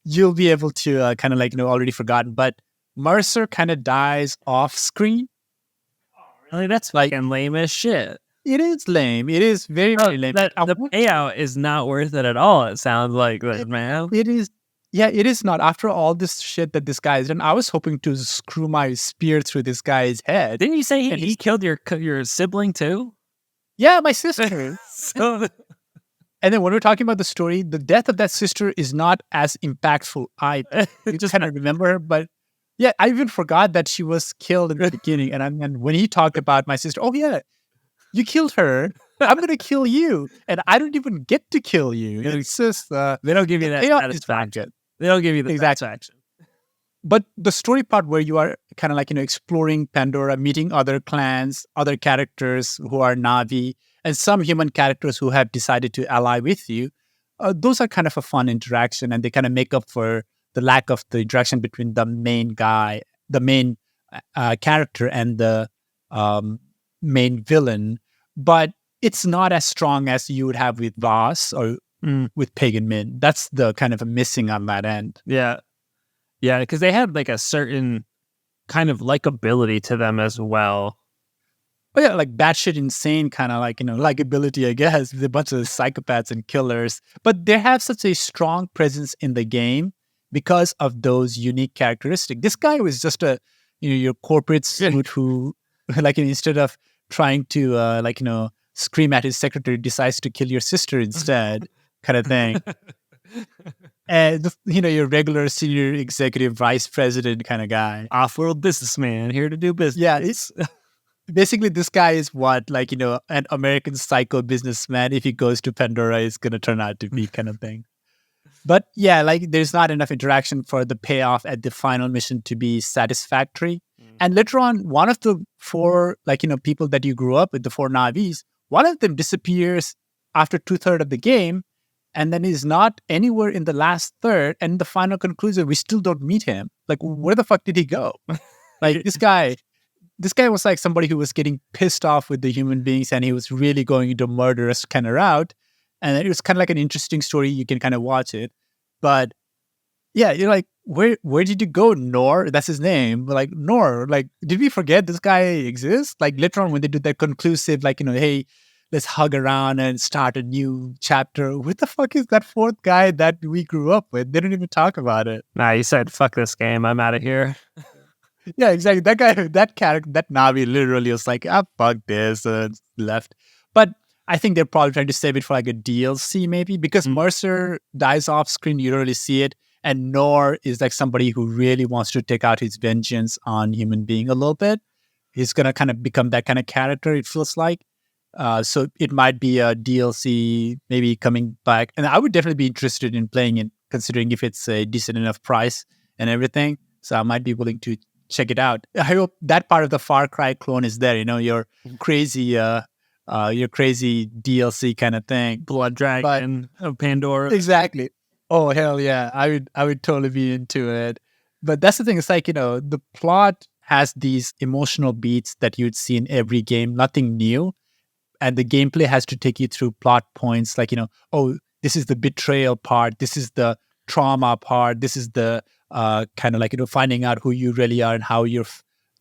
you'll be able to kind of like, already forgotten. But Mercer kind of dies off screen. Really? That's like lame as shit. It is lame. It is very, very lame. The payout is not worth it at all. It sounds like that, man. It is. Yeah, it is not. After all this shit that this guy has done, I was hoping to screw my spear through this guy's head. Didn't you say he killed your sibling too? Yeah, my sister. So... And then when we're talking about the story, the death of that sister is not as impactful. You just kind of remember her, but yeah, I even forgot that she was killed in the beginning. And when he talked about my sister, oh yeah, you killed her. I'm going to kill you. And I don't even get to kill you. It's just... they don't give you that satisfaction. They don't give you the satisfaction. But the story part where you are kind of like, exploring Pandora, meeting other clans, other characters who are Na'vi, and some human characters who have decided to ally with you, those are kind of a fun interaction, and they kind of make up for the lack of the interaction between the main character and the main villain. But it's not as strong as you would have with Voss or with Pagan Min. That's the kind of a missing on that end. Yeah. Yeah, because they have like a certain kind of likability to them as well. Oh yeah, like batshit insane kind of like, likability, I guess, with a bunch of psychopaths and killers. But they have such a strong presence in the game because of those unique characteristics. This guy was just your corporate suit who, like, instead of trying to, scream at his secretary, decides to kill your sister instead, kind of thing. And, your regular senior executive vice president kind of guy. Off-world businessman, here to do business. Yeah, it's... Basically, this guy is what, like, an American psycho businessman, if he goes to Pandora, is going to turn out to be kind of thing. But yeah, like, there's not enough interaction for the payoff at the final mission to be satisfactory. And later on, one of the four, like, people that you grew up with, the four Na'vis, one of them disappears after 2/3 of the game, and then is not anywhere in the last third. And the final conclusion, we still don't meet him. Like, where the fuck did he go? Like, this guy was like somebody who was getting pissed off with the human beings, and he was really going into a murderous kind of route. And it was kind of like an interesting story. You can kind of watch it. But yeah, you're like, where did you go, Nor? That's his name. Like, Nor, like, did we forget this guy exists? Like, later on when they do that conclusive, like, hey, let's hug around and start a new chapter. What the fuck is that fourth guy that we grew up with? They don't even talk about it. Nah, you said, fuck this game. I'm out of here. Yeah, exactly. That guy, that character, that Na'vi literally was like, fuck this, left. But I think they're probably trying to save it for like a DLC maybe, because Mercer dies off screen, you don't really see it. And Nor is like somebody who really wants to take out his vengeance on human being a little bit. He's going to kind of become that kind of character, it feels like. So it might be a DLC maybe coming back. And I would definitely be interested in playing it, considering if it's a decent enough price and everything. So I might be willing to check it out. I hope that part of the Far Cry clone is there. Your crazy DLC kind of thing. Blood Dragon of Pandora. Exactly. Oh hell yeah! I would totally be into it. But that's the thing. It's like the plot has these emotional beats that you'd see in every game. Nothing new, and the gameplay has to take you through plot points. Like oh, this is the betrayal part. This is the trauma part. This is the kind of like finding out who you really are and how your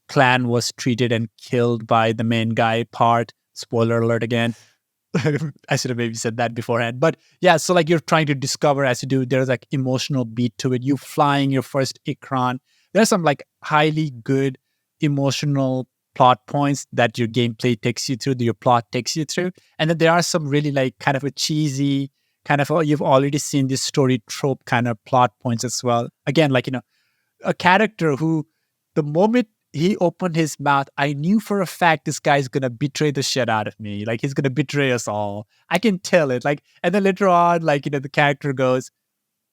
clan was treated and killed by the main guy part. Spoiler alert again. I should have maybe said that beforehand. But yeah, so like you're trying to discover as you do, there's like emotional beat to it. You flying your first Ikran. There's some like highly good emotional plot points that your gameplay takes you through, that your plot takes you through. And then there are some really like kind of a cheesy, kind of, you've already seen this story trope kind of plot points as well. Again, like, a character who the moment he opened his mouth, I knew for a fact this guy's gonna betray the shit out of me. Like he's gonna betray us all. I can tell it. Like, and then later on, like, the character goes,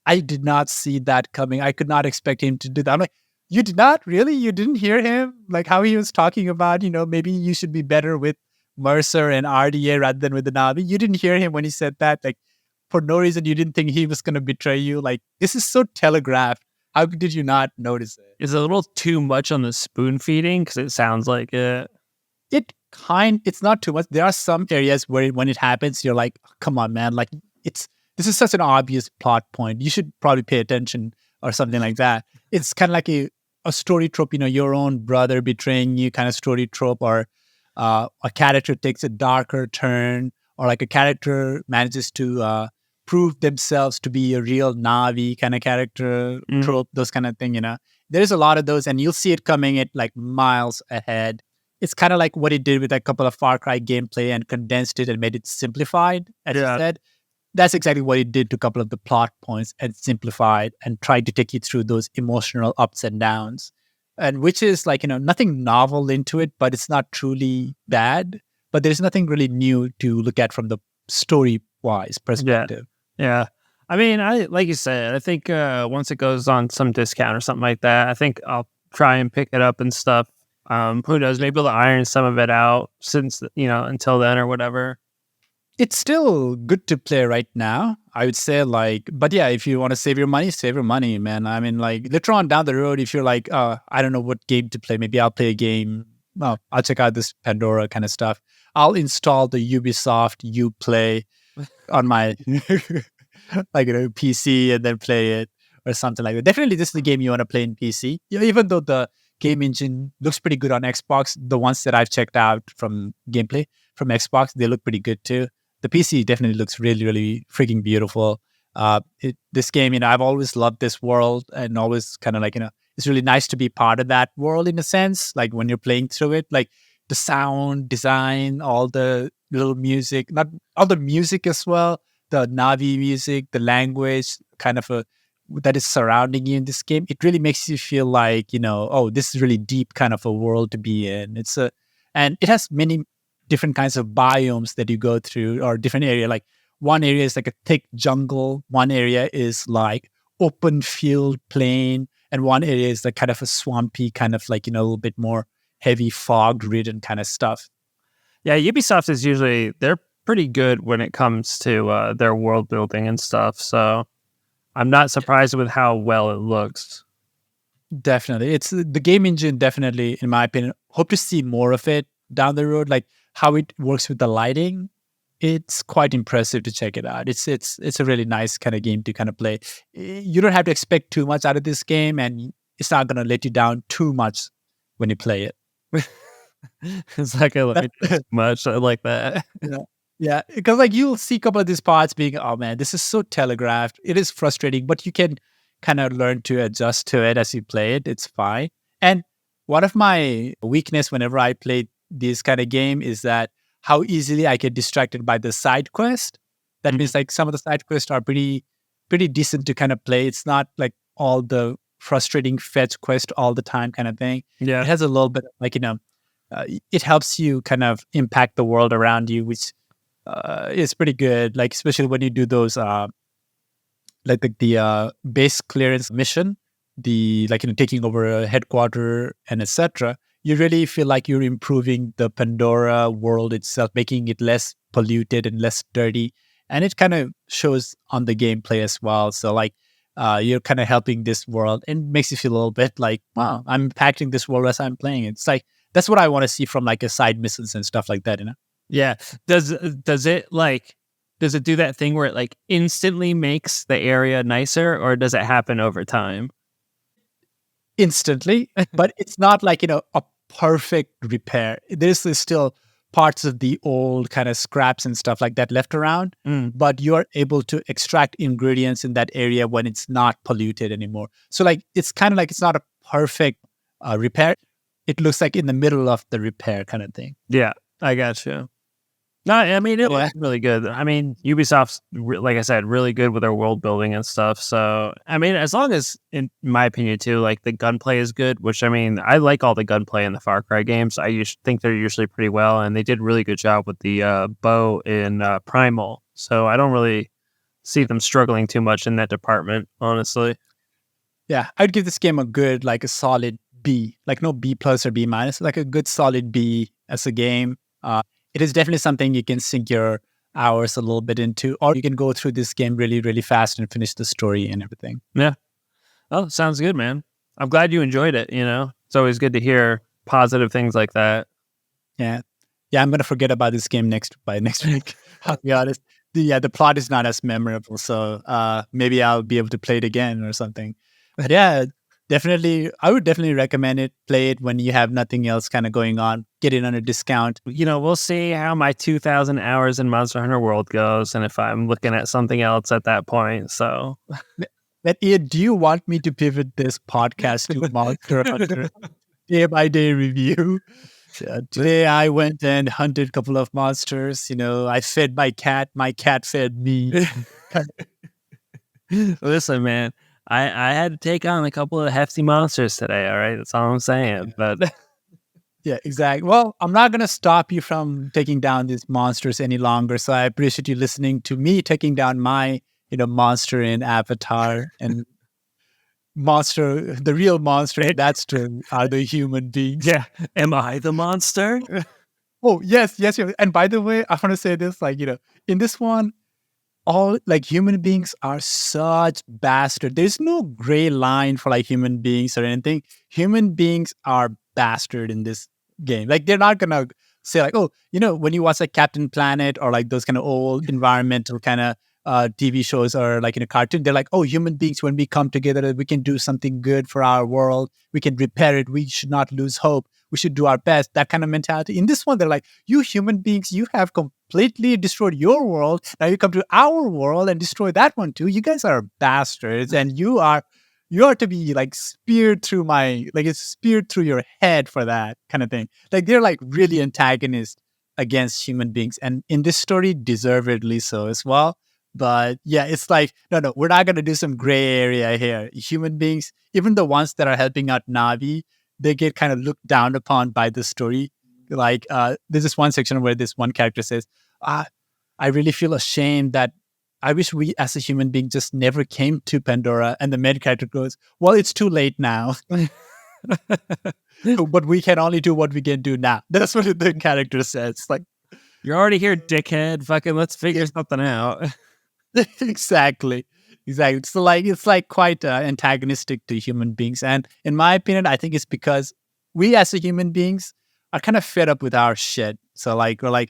I did not see that coming. I could not expect him to do that. I'm like, you did not? Really? You didn't hear him? Like how he was talking about, maybe you should be better with Mercer and RDA rather than with the Navi. You didn't hear him when he said that. Like for no reason, you didn't think he was going to betray you. Like this is so telegraphed. How did you not notice it? Is it a little too much on the spoon feeding? Because it sounds like it. It's not too much. There are some areas where when it happens, you're like, come on, man. Like this is such an obvious plot point. You should probably pay attention or something like that. It's kind of like a story trope, your own brother betraying you kind of story trope, or a character takes a darker turn, or like a character manages to prove themselves to be a real Navi kind of character trope, those kind of thing, There's a lot of those, and you'll see it coming at like miles ahead. It's kind of like what he did with a couple of Far Cry gameplay and condensed it and made it simplified, as you said. That's exactly what he did to a couple of the plot points and simplified and tried to take you through those emotional ups and downs. And which is like, nothing novel into it, but it's not truly bad. But there's nothing really new to look at from the story-wise perspective. Yeah. I mean, like you said, I think once it goes on some discount or something like that, I think I'll try and pick it up and stuff. Who knows? Maybe they'll iron some of it out since, until then or whatever. It's still good to play right now, I would say. But yeah, if you want to save your money, man. I mean, like later on down the road, if you're like, I don't know what game to play, maybe I'll play a game. Well, I'll check out this Pandora kind of stuff. I'll install the Ubisoft Uplay on my PC and then play it or something like that. Definitely, this is the game you want to play in PC. Even though the game engine looks pretty good on Xbox, the ones that I've checked out from gameplay from Xbox, they look pretty good too. The PC definitely looks really, really freaking beautiful. This game, I've always loved this world and always kind of like, it's really nice to be part of that world in a sense. Like when you're playing through it, like the sound design, all the little music, not all the music as well, the Navi music, the language kind of that is surrounding you in this game. It really makes you feel like, oh, this is really deep kind of a world to be in. And it has many different kinds of biomes that you go through, or different area. Like one area is like a thick jungle, one area is like open field plain, and one area is like kind of a swampy kind of like, a little bit more heavy fog ridden kind of stuff. Yeah, Ubisoft is they're pretty good when it comes to their world building and stuff. So I'm not surprised with how well it looks. Definitely. It's the game engine, definitely, in my opinion. Hope to see more of it down the road. Like how it works with the lighting, it's quite impressive to check it out. It's a really nice kind of game to kind of play. You don't have to expect too much out of this game, and it's not going to let you down too much when you play it. It's like I like too much. I like that. Yeah, because like you'll see a couple of these parts being, oh man, this is so telegraphed. It is frustrating, but you can kind of learn to adjust to it as you play it. It's fine. And one of my weakness whenever I play this kind of game is that how easily I get distracted by the side quest. That means like some of the side quests are pretty decent to kind of play. It's not like all the frustrating fetch quest all the time kind of thing. Yeah, it has a little bit of like, it helps you kind of impact the world around you, which is pretty good. Like especially when you do those like the base clearance mission, the like taking over a headquarter and etc. You really feel like you're improving the Pandora world itself, making it less polluted and less dirty, and it kind of shows on the gameplay as well. So like you're kind of helping this world, and makes you feel a little bit like, wow, I'm impacting this world as I'm playing. It's like that's what I want to see from like a side missions and stuff like that, Yeah. Does it do that thing where it like instantly makes the area nicer, or does it happen over time? Instantly, but it's not like, a perfect repair. There's still parts of the old kind of scraps and stuff like that left around, but you're able to extract ingredients in that area when it's not polluted anymore. So like, it's kind of like, it's not a perfect repair. It looks like in the middle of the repair kind of thing. Yeah, I got you. No, I mean, it was really good. I mean, Ubisoft's, like I said, really good with their world building and stuff. So, I mean, as long as, in my opinion, too, like the gunplay is good, which I mean, I like all the gunplay in the Far Cry games. Think they're usually pretty well, and they did a really good job with the bow in Primal. So, I don't really see them struggling too much in that department, honestly. Yeah, I'd give this game a solid B, like no B plus or B minus, like a good solid B as a game. It is definitely something you can sink your hours a little bit into, or you can go through this game really, really fast and finish the story and everything. Yeah. Oh, sounds good, man. I'm glad you enjoyed it. It's always good to hear positive things like that. Yeah. Yeah, I'm going to forget about this game by next week. I'll be honest. The plot is not as memorable, so maybe I'll be able to play it again or something. But yeah, I would definitely recommend it. Play it when you have nothing else kind of going on. Get it on a discount. We'll see how my 2,000 hours in Monster Hunter World goes, and if I'm looking at something else at that point. So, but Ian, do you want me to pivot this podcast to Monster Hunter day by day review? Today I went and hunted a couple of monsters. I fed my cat fed me. Listen, man, I had to take on a couple of hefty monsters today, all right? That's all I'm saying. But yeah, exactly. Well, I'm not going to stop you from taking down these monsters any longer. So I appreciate you listening to me taking down my, monster in Avatar. And the real monster, that's true, are the human beings. Yeah. Am I the monster? Oh, yes. And by the way, I want to say this, in this one, all human beings are such bastards. There's no gray line for human beings or anything. Human beings are bastard in this game. They're not gonna say when you watch Captain Planet or those kind of old environmental kind of TV shows or in a cartoon, they're like, oh, human beings, when we come together, we can do something good for our world. We can repair it. We should not lose hope. We should do our best. That kind of mentality. In this one, they're like, you human beings, you have completely destroyed your world. Now you come to our world and destroy that one too. You guys are bastards, and you are to be speared through it's speared through your head for that kind of thing. They're really antagonists against human beings, and in this story, deservedly so as well. But yeah, it's no, we're not going to do some gray area here. Human beings, even the ones that are helping out Navi, they get kind of looked down upon by the story. There's this one section where this one character says, I really feel ashamed that I wish we as a human being just never came to Pandora. And the main character goes, well, it's too late now. But we can only do what we can do now. That's what the character says. You're already here, dickhead. Fucking let's figure something out. Exactly. So it's quite antagonistic to human beings. And in my opinion, I think it's because we as a human beings are kind of fed up with our shit. So we're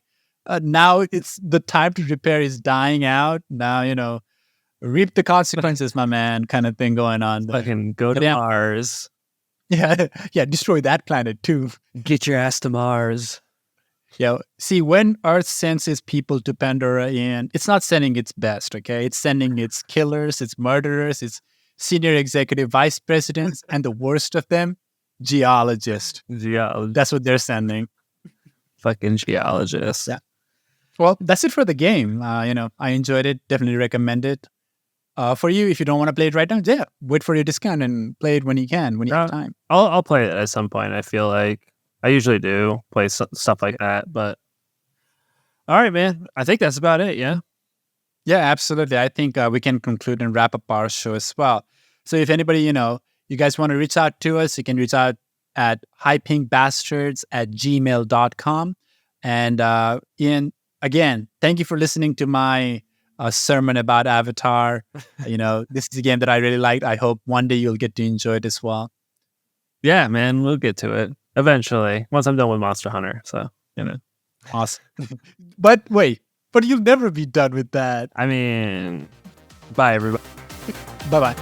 now it's the time to repair is dying out. Now, reap the consequences, my man, kind of thing going on. Fucking go to Mars. Yeah. Yeah. Destroy that planet too. Get your ass to Mars. Yeah. See, when Earth sends its people to Pandora, it's not sending its best, okay? It's sending its killers, its murderers, its senior executive vice presidents, and the worst of them, geologists. That's what they're sending. Fucking geologists. Yeah. Well, that's it for the game. I enjoyed it. Definitely recommend it. For you, if you don't want to play it right now, yeah, wait for your discount and play it when you can, when you have time. I'll play it at some point. I feel like I usually do play stuff like that, but all right, man. I think that's about it. Yeah. Yeah, absolutely. I think we can conclude and wrap up our show as well. So if anybody, you guys want to reach out to us, you can reach out at highpinkbastards@gmail.com. And Ian, again, thank you for listening to my sermon about Avatar. This is a game that I really liked. I hope one day you'll get to enjoy it as well. Yeah, man, we'll get to it eventually once I'm done with Monster Hunter. So, Awesome. But you'll never be done with that. I mean, bye, everybody. Bye-bye.